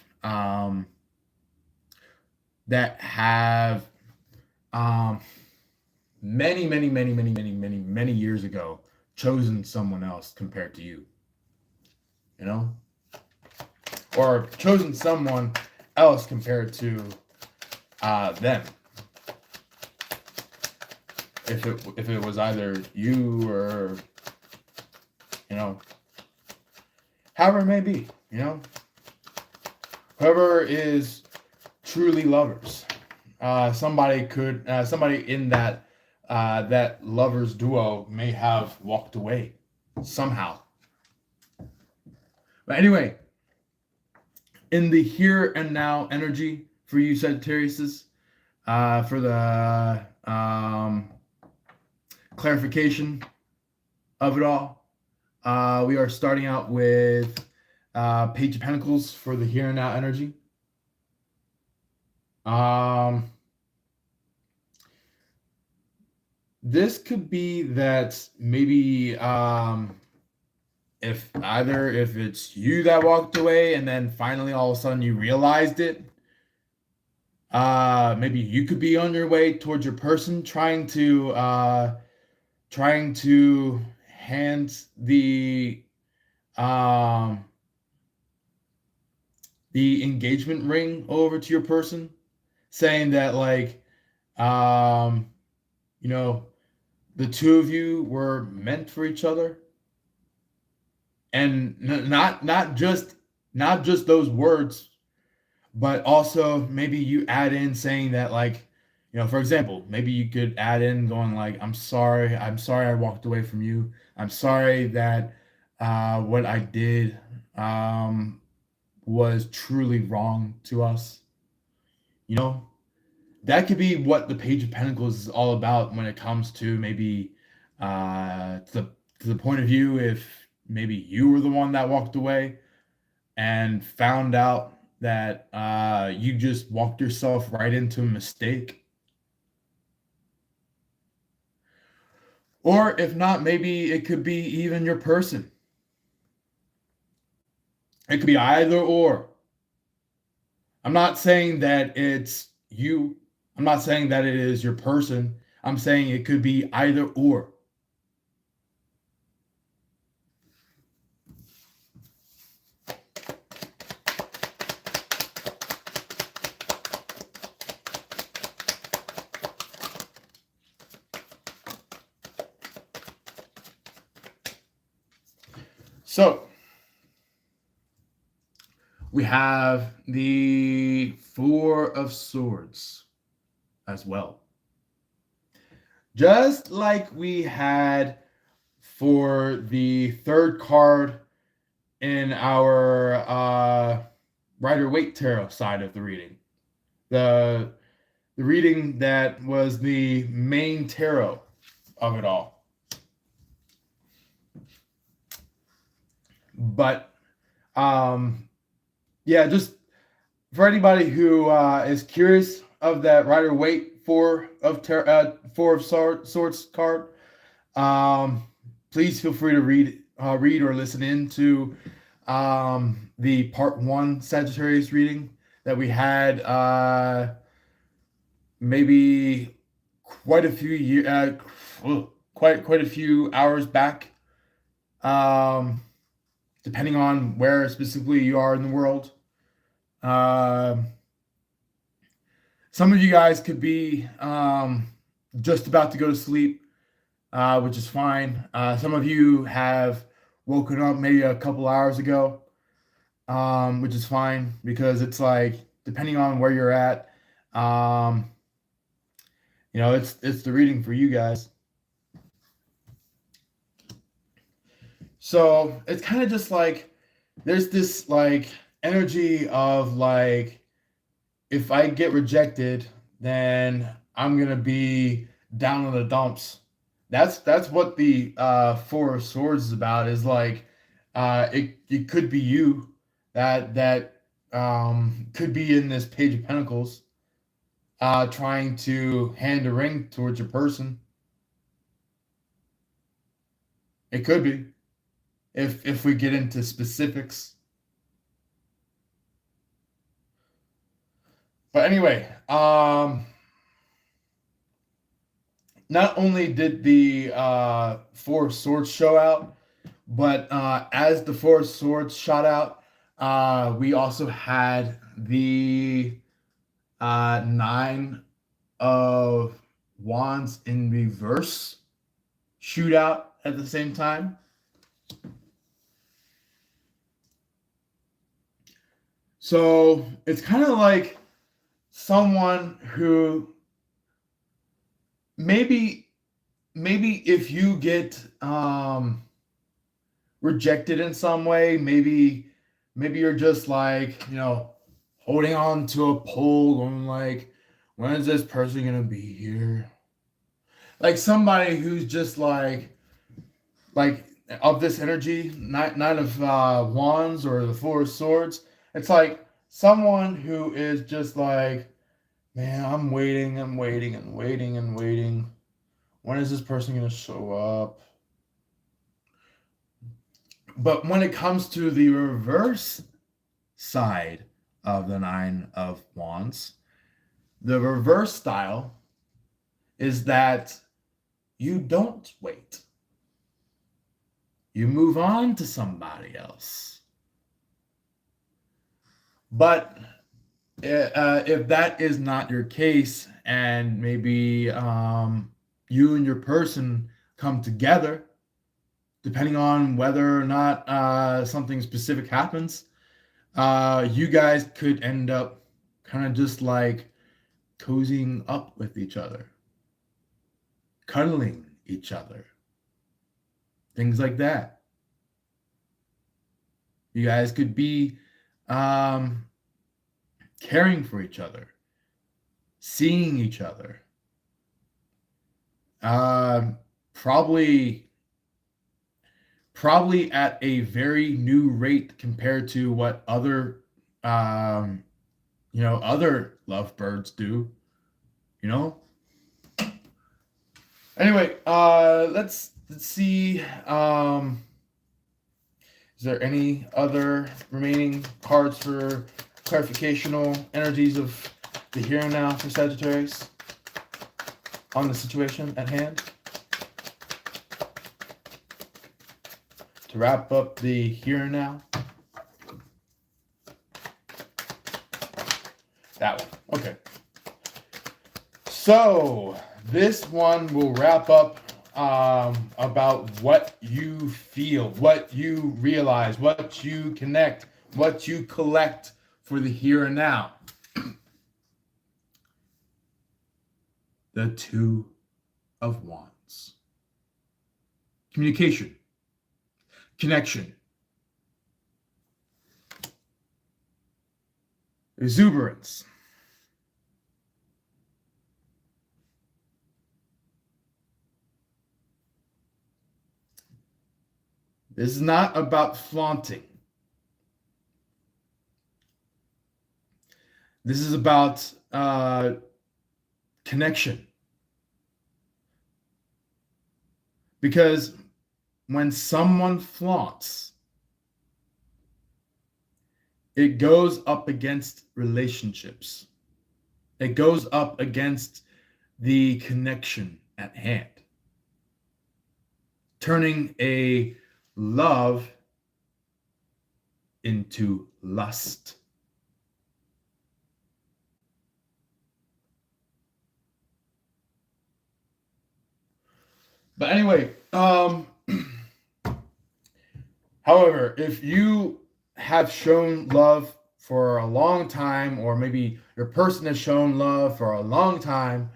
many years ago chosen someone else compared to you, you know, or chosen someone else compared to them. If it was either you or, you know, however it may be, you know, whoever is truly lovers, somebody in that lovers duo may have walked away somehow. But anyway, in the here and now energy for you Sagittariuses, for the clarification of it all, we are starting out with Page of Pentacles for the here and now energy. This could be that maybe if it's you that walked away and then finally all of a sudden you realized it, maybe you could be on your way towards your person trying to hand the engagement ring over to your person, saying that like you know, the two of you were meant for each other, and not just those words, but also maybe you add in saying that like, you know, for example, maybe you could add in going like, I'm sorry I walked away from you, I'm sorry that what I did was truly wrong to us, you know. That could be what the Page of Pentacles is all about when it comes to maybe to the point of view if maybe you were the one that walked away and found out that you just walked yourself right into a mistake. Or if not, maybe it could be even your person. It could be either or. I'm not saying that it's you. I'm not saying that it is your person. I'm saying it could be either or. So we have the Four of Swords as well. Just like we had for the third card in our Rider-Waite Tarot side of the reading. The reading that was the main tarot of it all. But yeah, just for anybody who is curious of that Rider-Waite Four of Swords card, please feel free to read or listen into the part 1 Sagittarius reading that we had maybe quite a few hours back, depending on where specifically you are in the world. Some of you guys could be just about to go to sleep, which is fine. Some of you have woken up maybe a couple hours ago, which is fine, because it's like, depending on where you're at, it's the reading for you guys. So it's kind of just like, there's this like energy of like, if I get rejected, then I'm gonna be down in the dumps. That's what the Four of Swords is about. Is like, it could be you that could be in this Page of Pentacles, trying to hand a ring towards your person. It could be, if we get into specifics. But anyway, not only did the Four of Swords show out, but as the Four of Swords shot out, we also had the Nine of Wands in reverse shoot out at the same time. So it's kind of like someone who maybe if you get rejected in some way, maybe you're just like, holding on to a pole, going like, when is this person gonna be here? Like somebody who's just like of this energy, nine of wands or the Four of Swords. It's like someone who is just like, man, I'm waiting. When is this person gonna show up? But when it comes to the reverse side of the Nine of Wands, the reverse style is that you don't wait. You move on to somebody else. But if that is not your case, and maybe you and your person come together, depending on whether or not something specific happens, you guys could end up kind of just like cozying up with each other, cuddling each other, things like that. You guys could be caring for each other, seeing each other, probably at a very new rate compared to what other other lovebirds do, Anyway, let's see. Is there any other remaining cards for clarificational energies of the here and now for Sagittarius on the situation at hand? To wrap up the here and now. That one. Okay. So this one will wrap up about what you feel, what you realize, what you connect, what you collect for the here and now. The Two of Wands. communication, connection, exuberance. This is not about flaunting. This is about connection. Because when someone flaunts, it goes up against relationships. It goes up against the connection at hand, turning a love into lust. But anyway, however, if you have shown love for a long time, or maybe your person has shown love for a long time,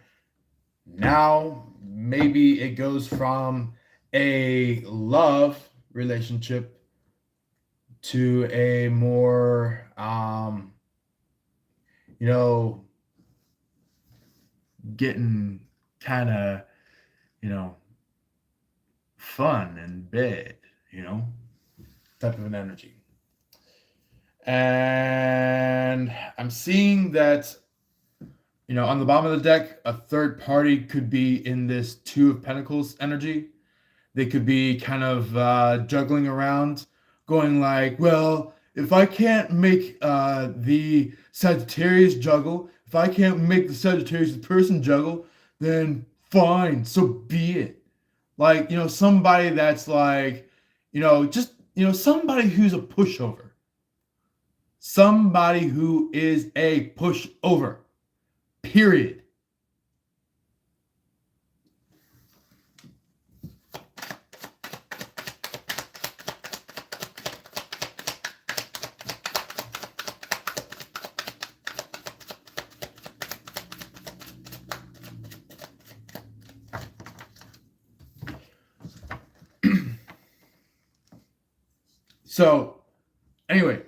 now maybe it goes from a love relationship to a more, getting kind of, fun and bed, type of an energy. And I'm seeing that, on the bottom of the deck, a third party could be in this Two of Pentacles energy. They could be kind of juggling around, going like, well, if I can't make the Sagittarius juggle, if I can't make the Sagittarius person juggle, then fine, so be it. Like, somebody that's like, somebody who's a pushover. Somebody who is a pushover. Period. So, anyway,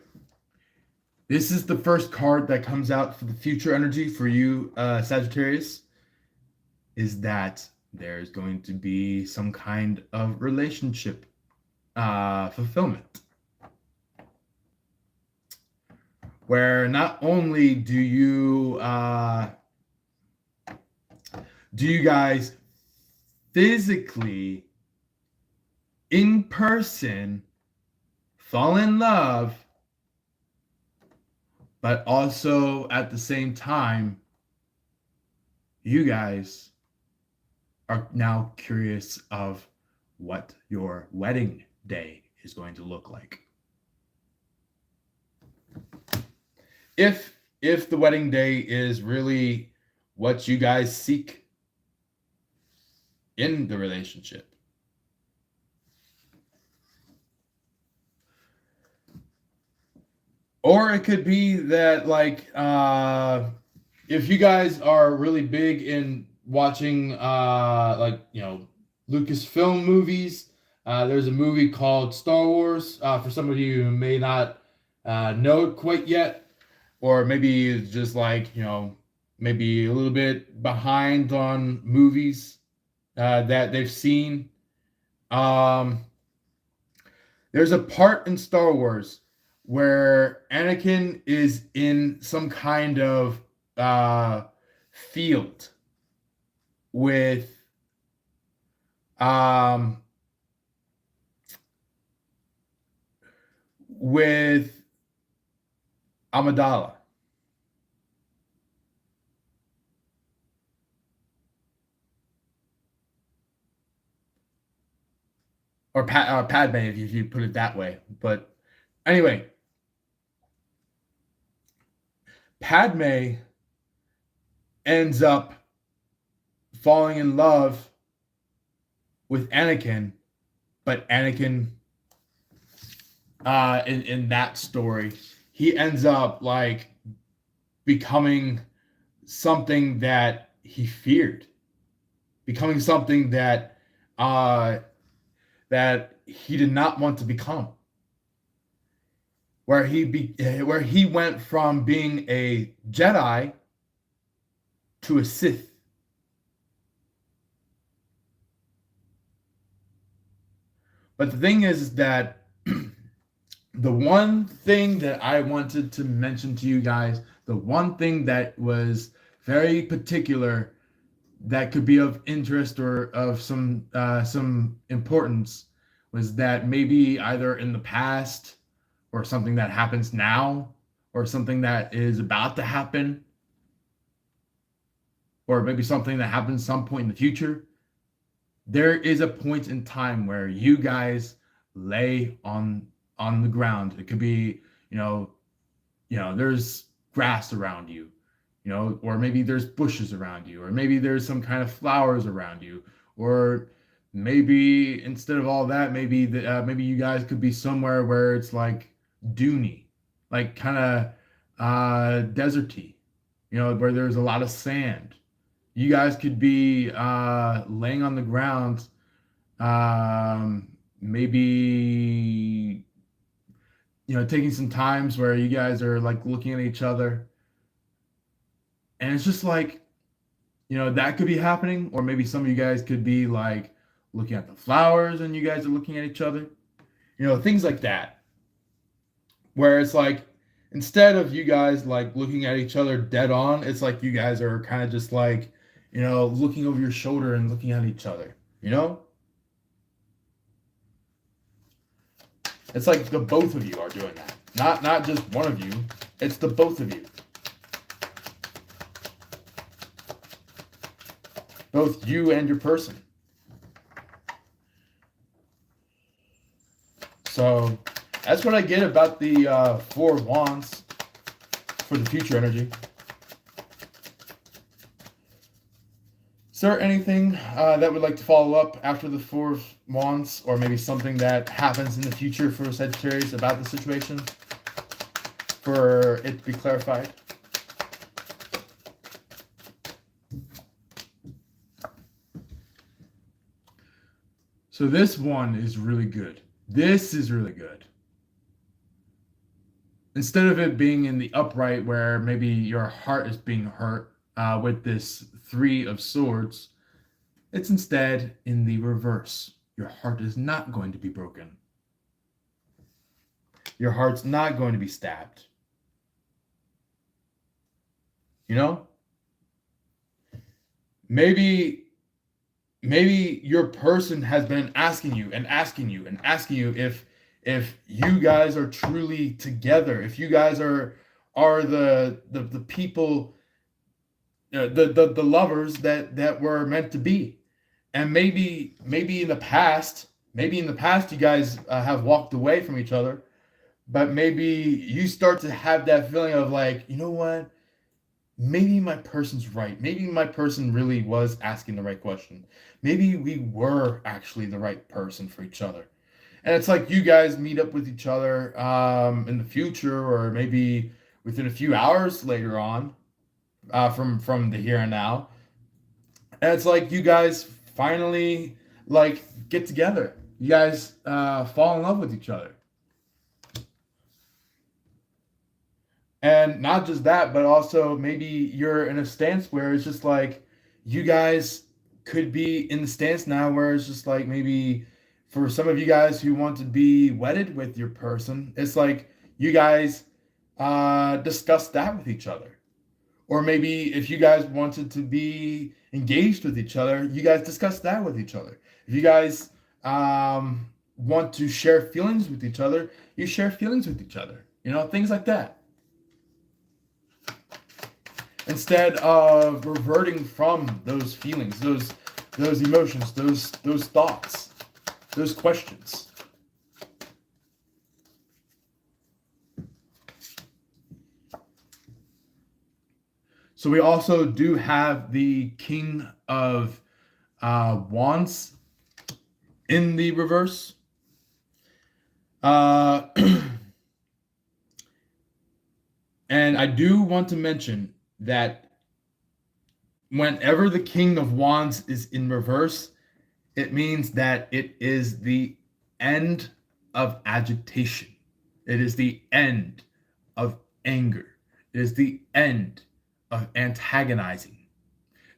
this is the first card that comes out for the future energy for you, Sagittarius, is that there's going to be some kind of relationship fulfillment. Where not only do you guys physically, in person, fall in love, but also at the same time, you guys are now curious of what your wedding day is going to look like. If the wedding day is really what you guys seek in the relationship. Or it could be that, like, if you guys are really big in watching, Lucasfilm movies, there's a movie called Star Wars. For some of you who may not know it quite yet, or maybe just like, maybe a little bit behind on movies that they've seen. There's a part in Star Wars where Anakin is in some kind of field with Amidala. Or Padme, if you put it that way. But anyway, Padme ends up falling in love with Anakin, but Anakin, in that story, he ends up like becoming something that he feared, becoming something that that he did not want to become, where he went from being a Jedi to a Sith. But the thing is that the one thing that I wanted to mention to you guys, the one thing that was very particular that could be of interest or of some importance, was that maybe either in the past or something that happens now or something that is about to happen or maybe something that happens some point in the future, there is a point in time where you guys lay on the ground. It could be, there's grass around you, or maybe there's bushes around you, or maybe there's some kind of flowers around you, or maybe instead of all that, maybe you guys could be somewhere where it's like duney, like kind of deserty, where there's a lot of sand. You guys could be laying on the ground, maybe taking some times where you guys are like looking at each other, and it's just like, that could be happening. Or maybe some of you guys could be like looking at the flowers and you guys are looking at each other, things like that, where it's like, instead of you guys like looking at each other dead on, it's like you guys are kind of just like, looking over your shoulder and looking at each other, It's like the both of you are doing that. Not just one of you. It's the both of you. Both you and your person. So that's what I get about the Four of Wands for the future energy. Is there anything that would like to follow up after the Four of Wands, or maybe something that happens in the future for Sagittarius about the situation, for it to be clarified? So this one is really good. This is really good. Instead of it being in the upright where maybe your heart is being hurt with this Three of Swords, it's instead in the reverse. Your heart is not going to be broken. Your heart's not going to be stabbed. Maybe your person has been asking you if you guys are truly together, if you guys are the people, the lovers that were meant to be. And maybe in the past you guys have walked away from each other, but maybe you start to have that feeling of like, you know what? Maybe my person's right. Maybe my person really was asking the right question. Maybe we were actually the right person for each other. And it's like you guys meet up with each other in the future, or maybe within a few hours later on, from the here and now. And it's like you guys finally like get together. You guys fall in love with each other. And not just that, but also maybe you're in a stance where it's just like you guys could be in the stance now where it's just like, maybe for some of you guys who want to be wedded with your person, it's like you guys discuss that with each other. Or maybe if you guys wanted to be engaged with each other, you guys discuss that with each other. If you guys want to share feelings with each other, you share feelings with each other. Things like that. Instead of reverting from those feelings, those emotions, those thoughts, those questions. So we also do have the King of Wands in the reverse. And I do want to mention that whenever the King of Wands is in reverse, it means that it is the end of agitation. It is the end of anger. It is the end of antagonizing.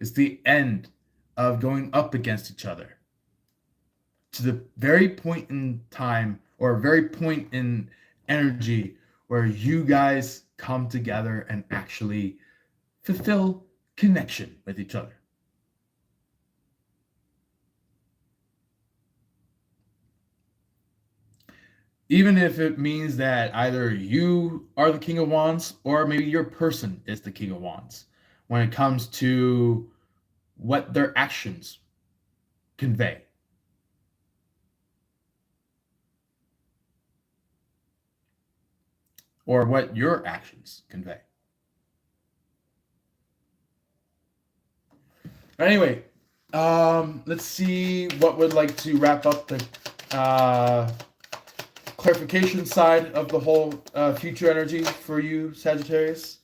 It's the end of going up against each other. To the very point in time, or very point in energy, where you guys come together and actually fulfill connection with each other. Even if it means that either you are the King of Wands or maybe your person is the King of Wands when it comes to what their actions convey. Or what your actions convey. But anyway, let's see what would like to wrap up the clarification side of the whole future energy for you, Sagittarius.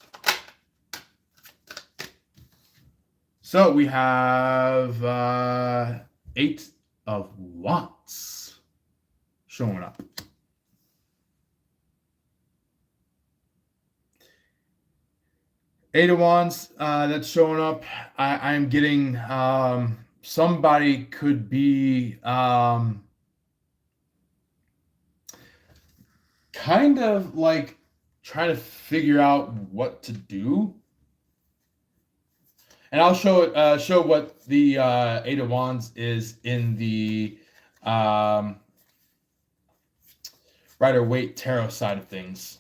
So we have 8 of Wands showing up. Eight of Wands, that's showing up. I'm getting somebody could be kind of like trying to figure out what to do. And I'll show what the Eight of Wands is in the Rider-Waite Tarot side of things.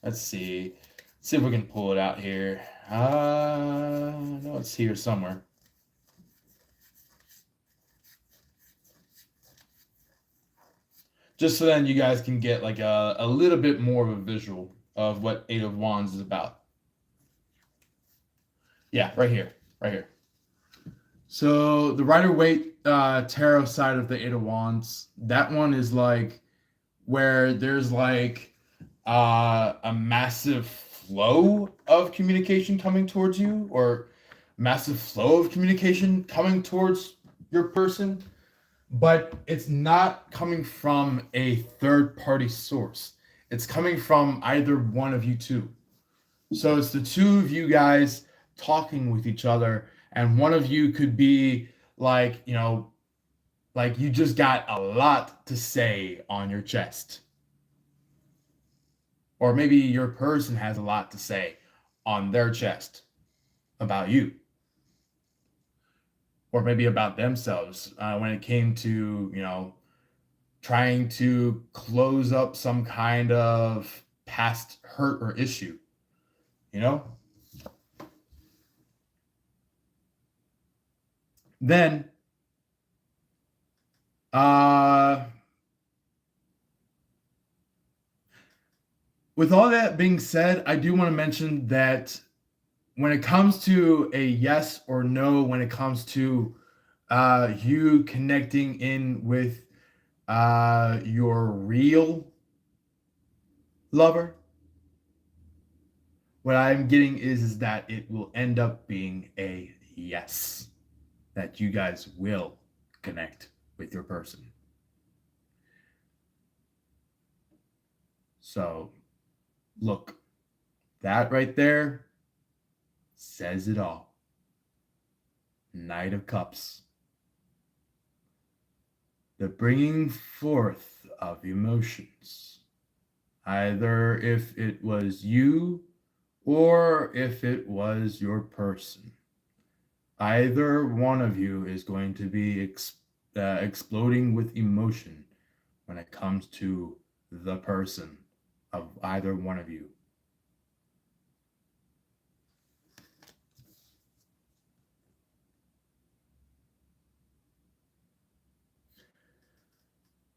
Let's see. Let's see if we can pull it out here. No, it's here somewhere. Just so then you guys can get like a little bit more of a visual of what Eight of Wands is about. Yeah, right here. Right here. So the Rider-Waite Tarot side of the Eight of Wands, that one is like where there's like a massive flow of communication coming towards you, or massive flow of communication coming towards your person, but it's not coming from a third-party source. It's coming from either one of you two. So it's the two of you guys talking with each other, and one of you could be like, you know, like you just got a lot to say on your chest. Or maybe your person has a lot to say on their chest about you. Or maybe about themselves when it came to, you know, trying to close up some kind of past hurt or issue, you know? Then, with all that being said, I do want to mention that when it comes to a yes or no, when it comes to you connecting in with your real lover, what I'm getting is that it will end up being a yes, that you guys will connect with your person. So, look, that right there says it all. Knight of Cups. The bringing forth of emotions. Either if it was you or if it was your person. Either one of you is going to be exploding with emotion when it comes to the person of either one of you.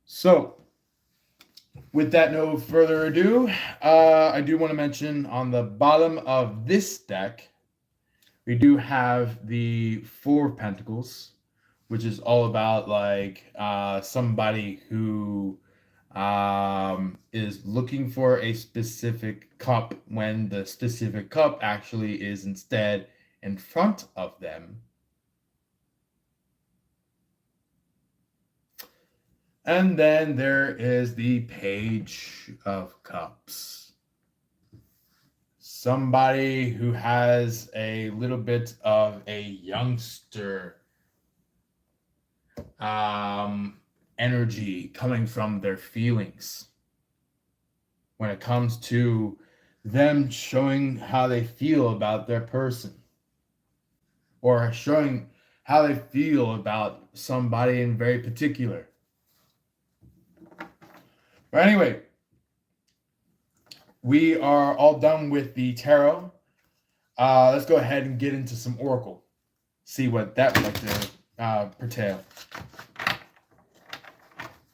So, with that, no further ado, I do want to mention on the bottom of this deck, we do have the Four of Pentacles, which is all about like somebody who is looking for a specific cup when the specific cup actually is instead in front of them. And then there is the Page of Cups. Somebody who has a little bit of a youngster energy coming from their feelings when it comes to them showing how they feel about their person, or showing how they feel about somebody in very particular. But anyway, we are all done with the tarot. Let's go ahead and get into some oracle. See what that would like to portray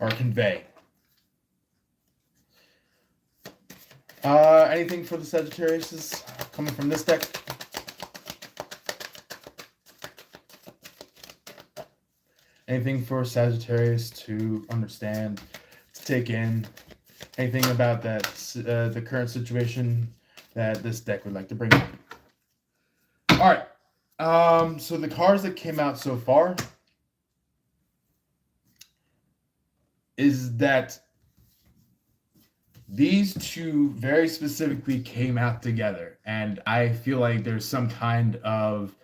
or convey. Anything for the Sagittarius coming from this deck? Anything for Sagittarius to understand, to take in? Anything about that the current situation that this deck would like to bring up? All right. So the cards that came out so far is that these two very specifically came out together, and I feel like there's some kind of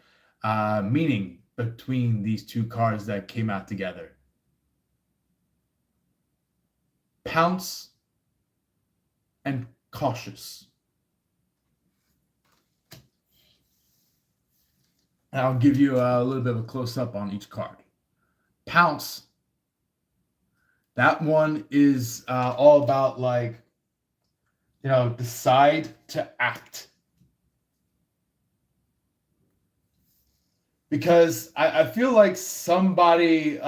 meaning between these two cards that came out together. Pounce and cautious. And I'll give you a little bit of a close-up on each card. Pounce. That one is all about, like, decide to act. Because I feel like somebody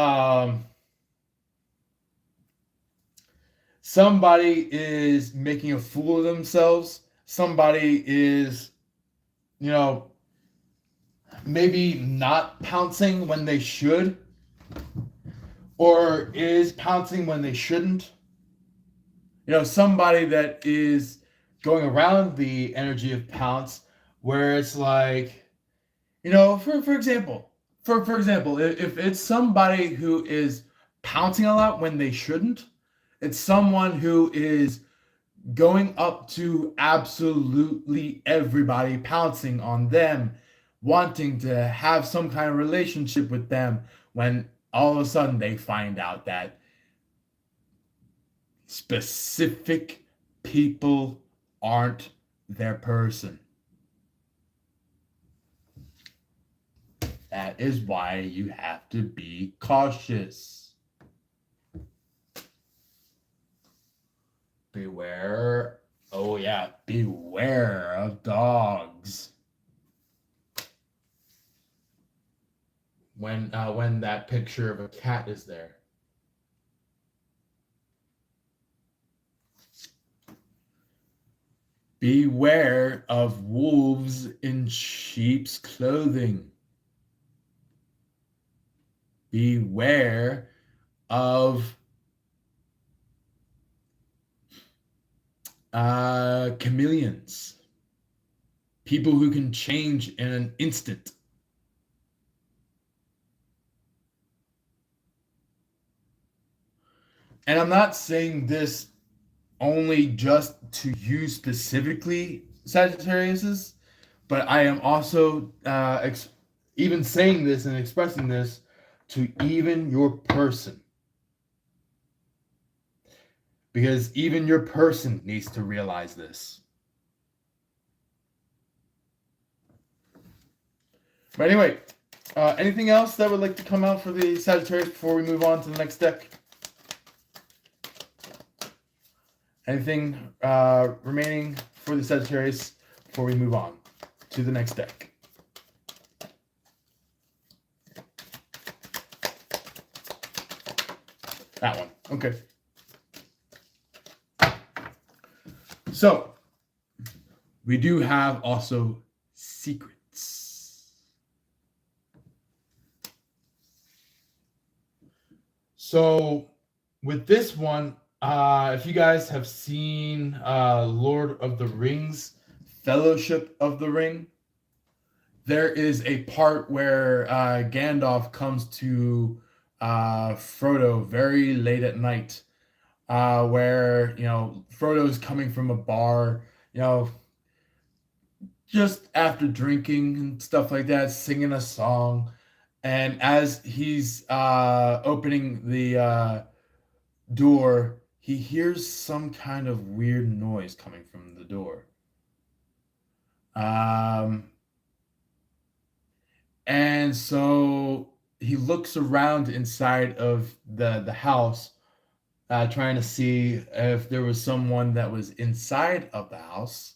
is making a fool of themselves. Somebody is, maybe not pouncing when they should, or is pouncing when they shouldn't. Somebody that is going around the energy of pounce, where it's like, for example, if it's somebody who is pouncing a lot when they shouldn't, it's someone who is going up to absolutely everybody, pouncing on them, wanting to have some kind of relationship with them, when all of a sudden they find out that specific people aren't their person. That is why you have to be cautious. Beware. Oh yeah, beware of dogs. When that picture of a cat is there. Beware of wolves in sheep's clothing. Beware of chameleons. People who can change in an instant. And I'm not saying this only just to you specifically, Sagittariuses, but I am also even saying this and expressing this to even your person. Because even your person needs to realize this. But anyway, anything else that would like to come out for the Sagittarius before we move on to the next deck? Anything remaining for the Sagittarius before we move on to the next deck? That one. Okay. So, we do have also secrets. So, with this one, if you guys have seen Lord of the Rings, Fellowship of the Ring, there is a part where Gandalf comes to Frodo very late at night, where Frodo's coming from a bar, you know, just after drinking and stuff like that, singing a song, and as he's opening the door, he hears some kind of weird noise coming from the door. Um, and so he looks around inside of the house, trying to see if there was someone that was inside of the house.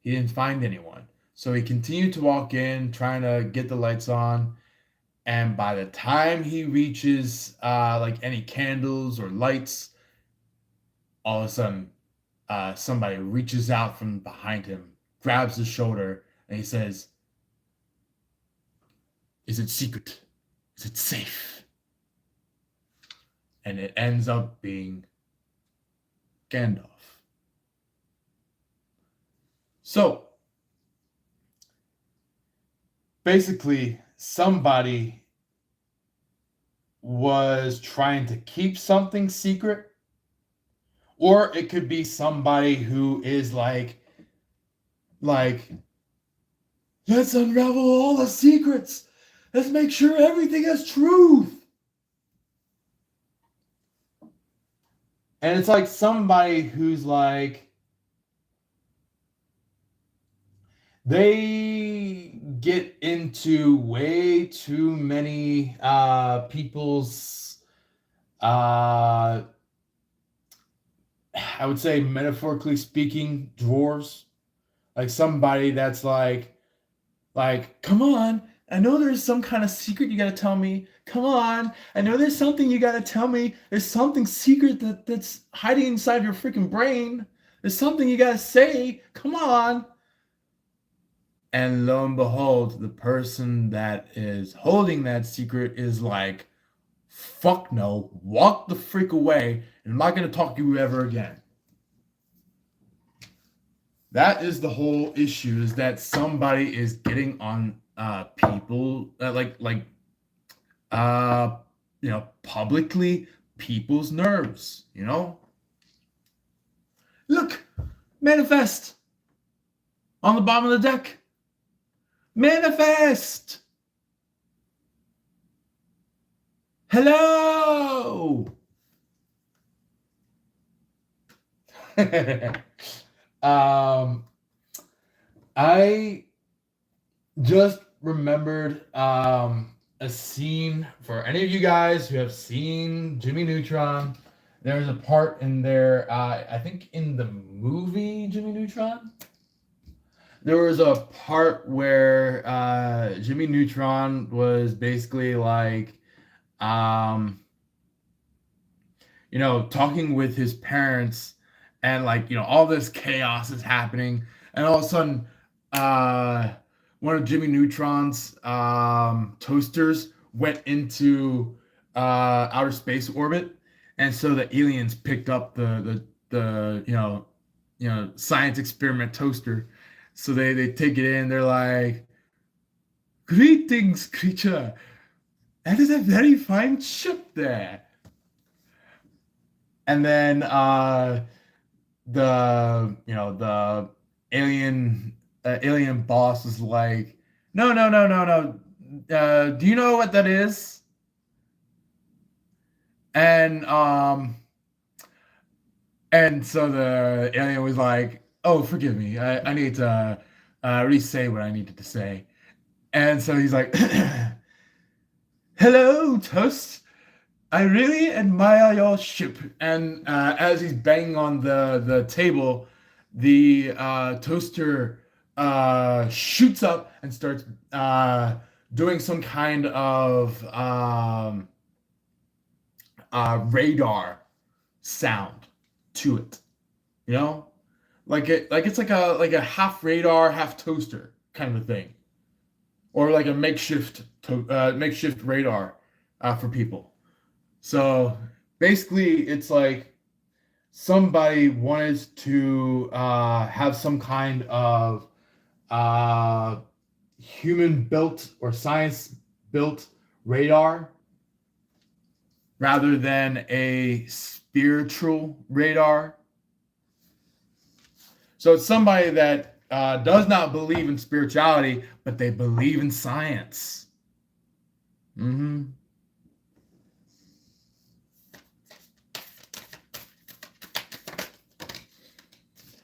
He didn't find anyone. So he continued to walk in, trying to get the lights on. And by the time he reaches like any candles or lights, all of a sudden, somebody reaches out from behind him, grabs his shoulder, and he says, "Is it secret? Is it safe?" And it ends up being Gandalf. So basically, somebody was trying to keep something secret, or it could be somebody who is like, let's unravel all the secrets. Let's make sure everything is truth. And it's like somebody who's like, they get into way too many people's, I would say, metaphorically speaking, drawers. Like somebody that's like, come on, I know there's some kind of secret you gotta tell me. Come on, I know there's something you gotta tell me. There's something secret that's hiding inside your freaking brain. There's something you gotta say. Come on. And lo and behold, the person that is holding that secret is like, fuck no, walk the freak away, and I'm not gonna talk to you ever again. That is the whole issue, is that somebody is getting on people publicly people's nerves, Look, manifest on the bottom of the deck. Manifest. Hello. I just remembered a scene for any of you guys who have seen Jimmy Neutron. There's a part in there, I think in the movie Jimmy Neutron, there was a part where Jimmy Neutron was basically like, talking with his parents, and all this chaos is happening, and all of a sudden, one of Jimmy Neutron's toasters went into outer space orbit, and so the aliens picked up the science experiment toaster. So they take it in. They're like, "Greetings, creature. That is a very fine ship there." And then the alien boss is like, "No, no, no, no, no. Do you know what that is?" And so the alien was like, "Oh, forgive me. I need to re-say what I needed to say." And so he's like, "Hello, Toast. I really admire your ship." And as he's banging on the table, the toaster shoots up and starts doing some kind of radar sound to it. It's like a half radar, half toaster kind of a thing, or like a makeshift radar for people. So basically, it's like somebody wanted to have some kind of human built or science built radar rather than a spiritual radar. So it's somebody that does not believe in spirituality, but they believe in science. Mm-hmm.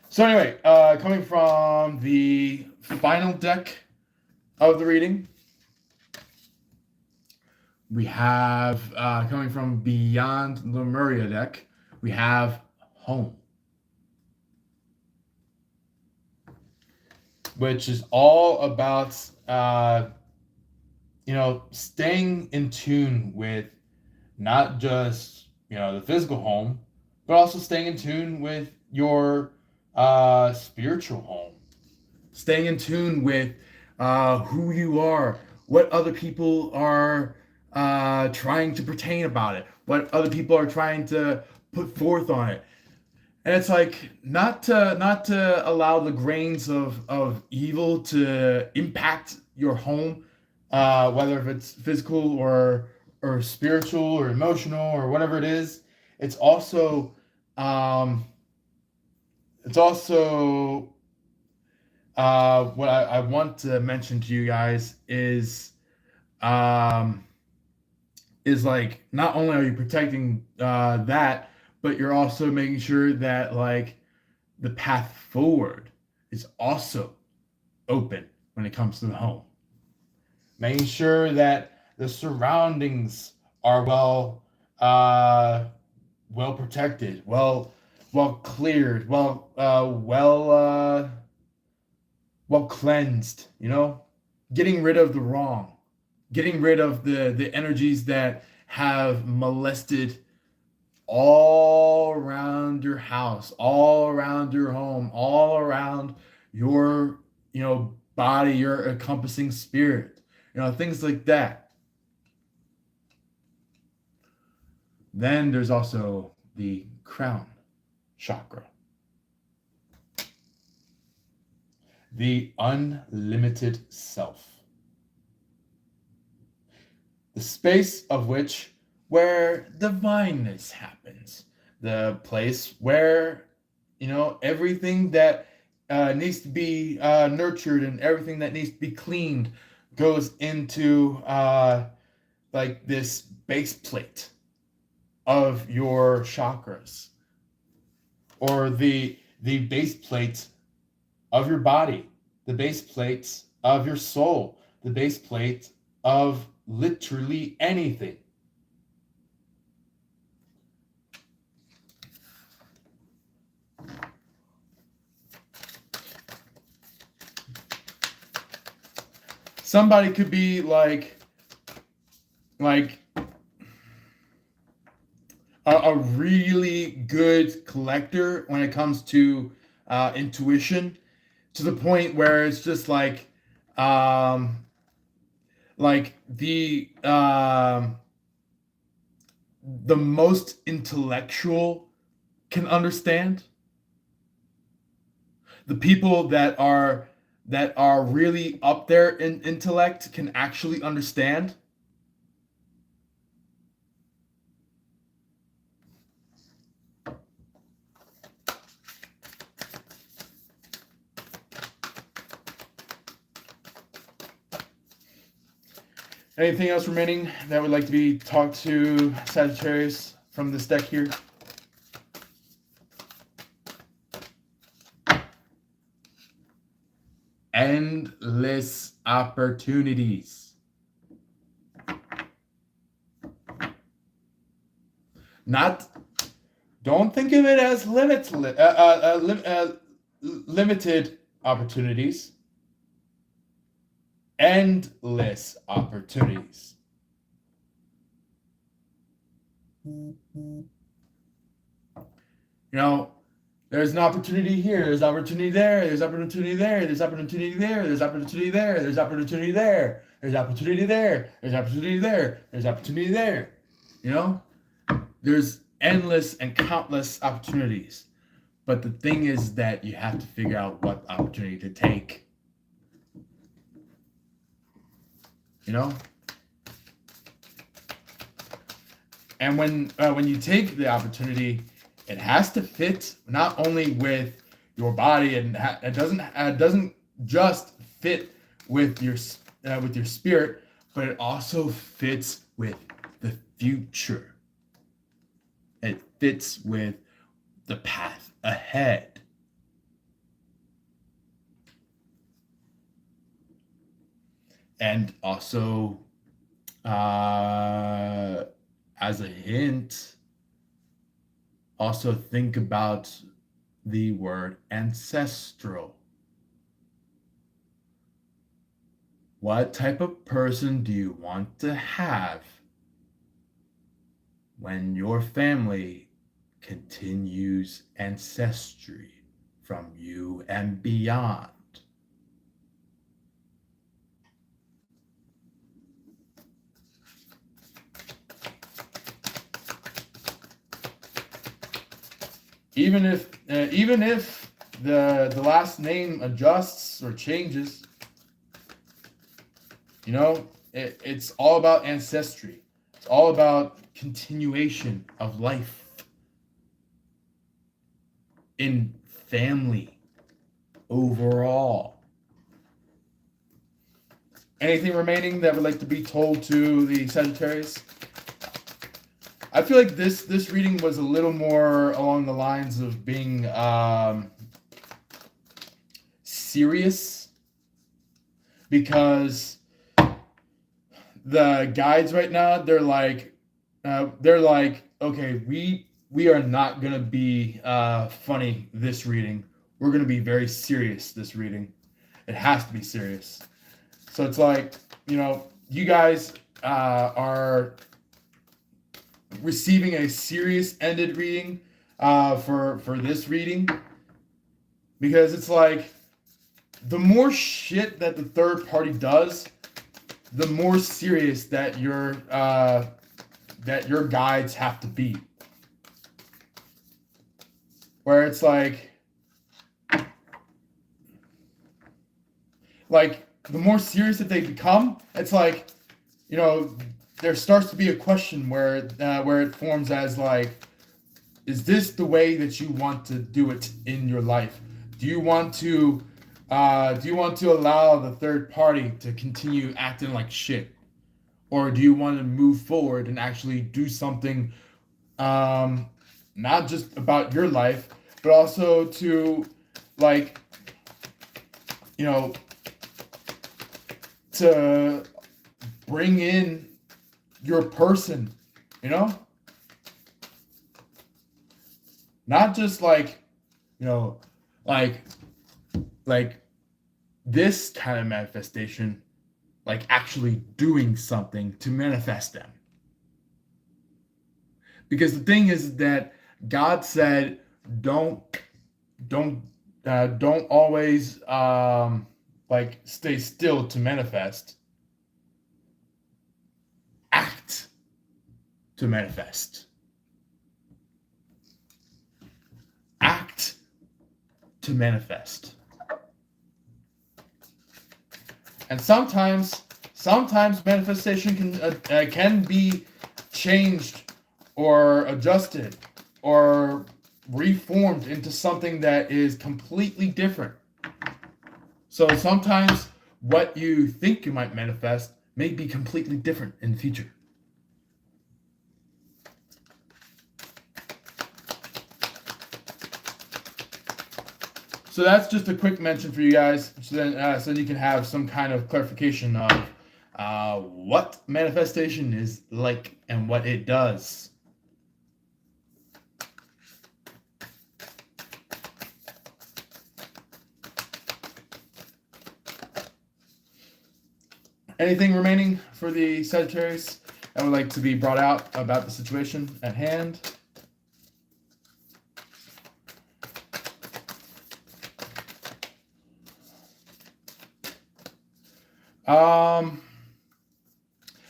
So anyway, coming from the final deck of the reading, we have, coming from Beyond Lemuria deck, we have Home, which is all about, staying in tune with not just, the physical home, but also staying in tune with your spiritual home. Staying in tune with who you are, what other people are trying to pertain about it, what other people are trying to put forth on it. And it's like not to allow the grains of evil to impact your home, whether if it's physical or spiritual or emotional or whatever it is. It's also what I want to mention to you guys is like, not only are you protecting that, but you're also making sure that like the path forward is also open when it comes to the home. Making sure that the surroundings are well protected, well cleared, well cleansed, getting rid of the wrong, getting rid of the energies that have molested all around your house, all around your home, all around your, body, your encompassing spirit, things like that. Then there's also the crown chakra, the unlimited self, the space of which where divineness happens, the place where everything that needs to be nurtured and everything that needs to be cleaned goes into like this base plate of your chakras, or the base plate of your body, the base plate of your soul, the base plate of literally anything. Somebody could be like a really good collector when it comes to intuition, to the point where it's just like the most intellectual can understand. The people that are really up there in intellect can actually understand. Anything else remaining that would like to be talked to Sagittarius from this deck here? Endless opportunities. Don't think of it as limited opportunities. Endless opportunities. There's an opportunity here, there's opportunity there, there's opportunity there, there's opportunity there, there's opportunity there, there's opportunity there, there's opportunity there, there's opportunity there, there's opportunity there. There's endless and countless opportunities. But the thing is that you have to figure out what opportunity to take. And when you take the opportunity, it has to fit not only with your body, and it doesn't just fit with your spirit, but it also fits with the future. It fits with the path ahead. And also, as a hint, also think about the word ancestral. What type of person do you want to have when your family continues ancestry from you and beyond? Even if the last name adjusts or changes, you know, it's all about ancestry. It's all about continuation of life in family overall. Anything remaining that would like to be told to the Sagittarius? I feel like this reading was a little more along the lines of being serious, because the guides right now, they're like, okay, we are not gonna be funny this reading. We're gonna be very serious this reading. It has to be serious. So it's like, you know, you guys are receiving a serious ended reading for this reading, because it's like the more shit that the third party does, the more serious that your guides have to be. Where it's like the more serious that they become, it's like, you know, there starts to be a question where it forms as like, is this the way that you want to do it in your life? Do you want to allow the third party to continue acting like shit, or do you want to move forward and actually do something, not just about your life, but also to, like, you know, to bring in your person, you know? Not just like, you know, like this kind of manifestation, like actually doing something to manifest them. Because the thing is that God said, don't always like stay still to manifest. Act to manifest. Act to manifest. And sometimes manifestation can be changed or adjusted or reformed into something that is completely different. So sometimes what you think you might manifest may be completely different in the future. So that's just a quick mention for you guys, so then you can have some kind of clarification of what manifestation is like and what it does. Anything remaining for the Sagittarius that would like to be brought out about the situation at hand?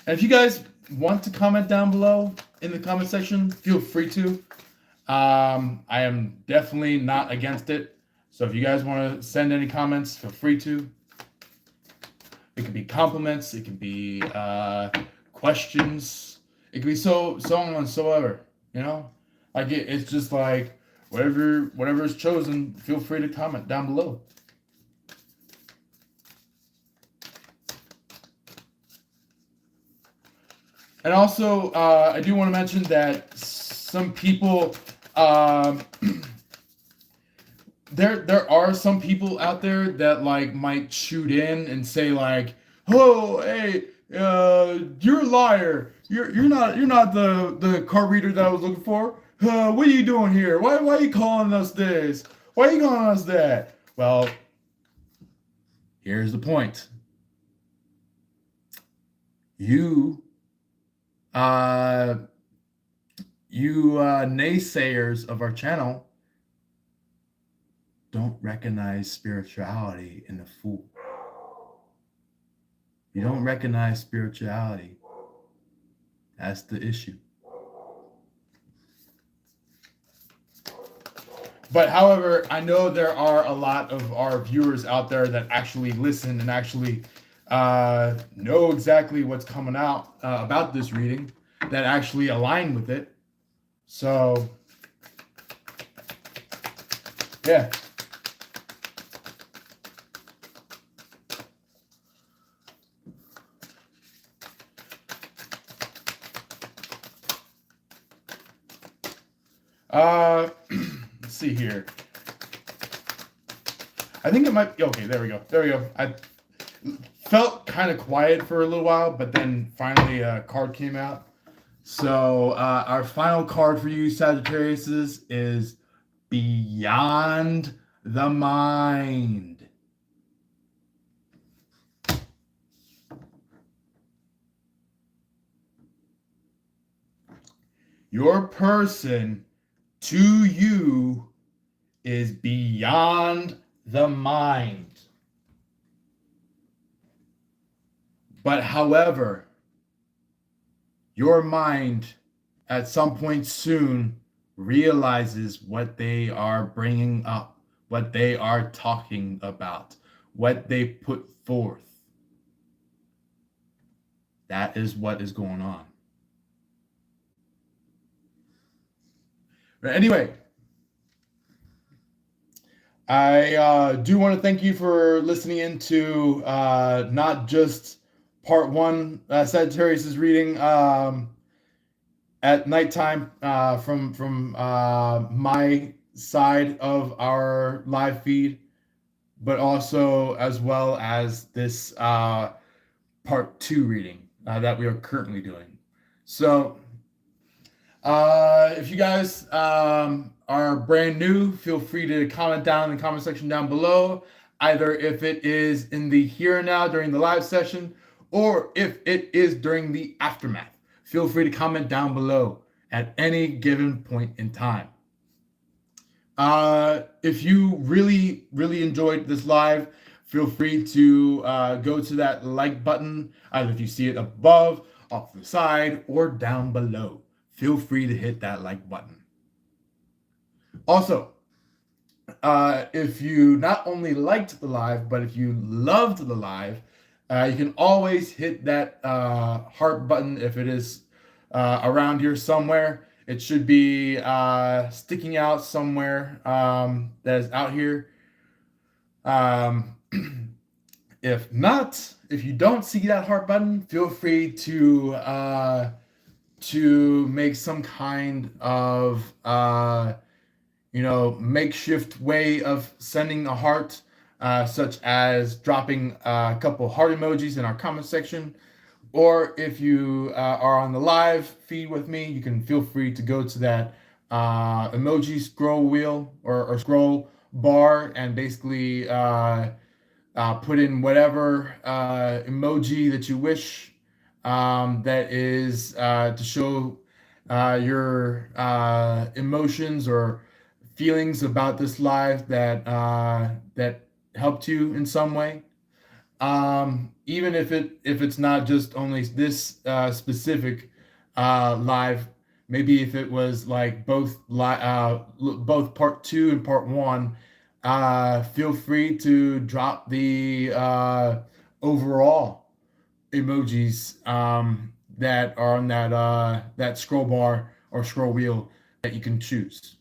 And if you guys want to comment down below in the comment section, feel free to. I am definitely not against it. So if you guys want to send any comments, feel free to. It can be compliments. It can be questions. It could be so on and so ever. You know, like it's just like whatever is chosen. Feel free to comment down below. And also, I do want to mention that some people, there are some people out there that like might shoot in and say like, "Oh, hey, you're a liar. You're not the card reader that I was looking for. What are you doing here? Why are you calling us this? Why are you calling us that?" Well, here's the point. You naysayers of our channel don't recognize spirituality in the fool. You don't recognize spirituality. That's the issue. But however, I know there are a lot of our viewers out there that actually listen and actually know exactly what's coming out about this reading, that actually align with it. So, yeah. Let's see here. I think it might. Okay, there we go. I felt kind of quiet for a little while, but then finally a card came out. So our final card for you, Sagittarius, is Beyond the Mind. Your person to you is beyond the mind. But however, your mind at some point soon realizes what they are bringing up, what they are talking about, what they put forth. That is what is going on. But anyway, I do want to thank you for listening into not just part one, Sagittarius' reading at nighttime from my side of our live feed, but also as well as this part two reading that we are currently doing. So if you guys are brand new, feel free to comment down in the comment section down below, either if it is in the here and now during the live session, or if it is during the aftermath. Feel free to comment down below at any given point in time. If you really enjoyed this live, feel free to go to that like button, either if you see it above, off the side, or down below. Feel free to hit that like button. Also, if you not only liked the live, but if you loved the live, you can always hit that heart button if it is around here somewhere. It should be sticking out somewhere that is out here. If not, if you don't see that heart button, feel free to make some kind of makeshift way of sending a heart, such as dropping a couple heart emojis in our comment section. Or if you are on the live feed with me, you can feel free to go to that emoji scroll wheel or scroll bar and basically put in whatever emoji that you wish, that is to show your emotions or feelings about this live that helped you in some way. Even if it's not just only this specific live, maybe if it was like both part two and part one, feel free to drop the overall emojis that are on that scroll bar or scroll wheel that you can choose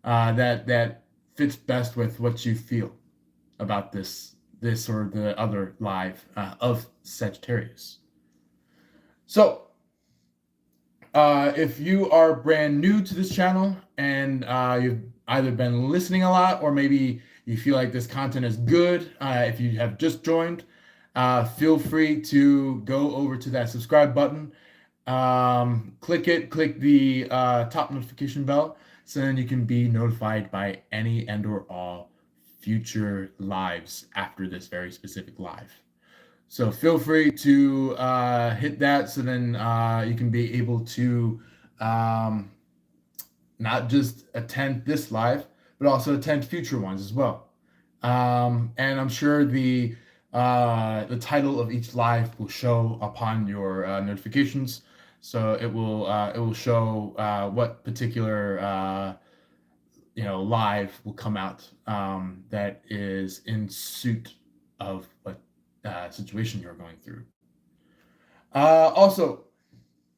that fits best with what you feel about this or the other live of Sagittarius. So if you are brand new to this channel and you've either been listening a lot or maybe you feel like this content is good, if you have just joined, feel free to go over to that subscribe button. Click the top notification bell so then you can be notified by any and or all future lives after this very specific live. So feel free to hit that so then you can be able to not just attend this live, but also attend future ones as well. And I'm sure the title of each live will show upon your notifications. So it will show what particular live will come out that is in suit of what situation you're going through. Also,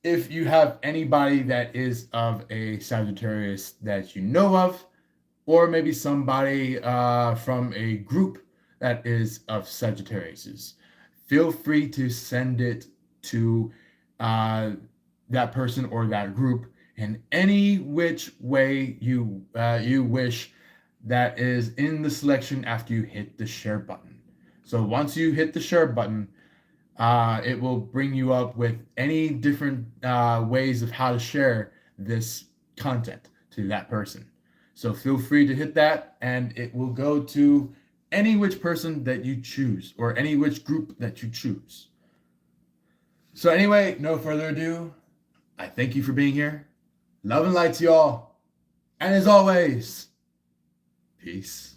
if you have anybody that is of a Sagittarius that you know of, or maybe somebody from a group that is of Sagittariuses, feel free to send it to that person or that group in any which way you wish, that is in the selection after you hit the share button. So once you hit the share button, it will bring you up with any different ways of how to share this content to that person. So feel free to hit that and it will go to any which person that you choose or any which group that you choose. So anyway, no further ado, I thank you for being here. Love and light to y'all. And as always, peace.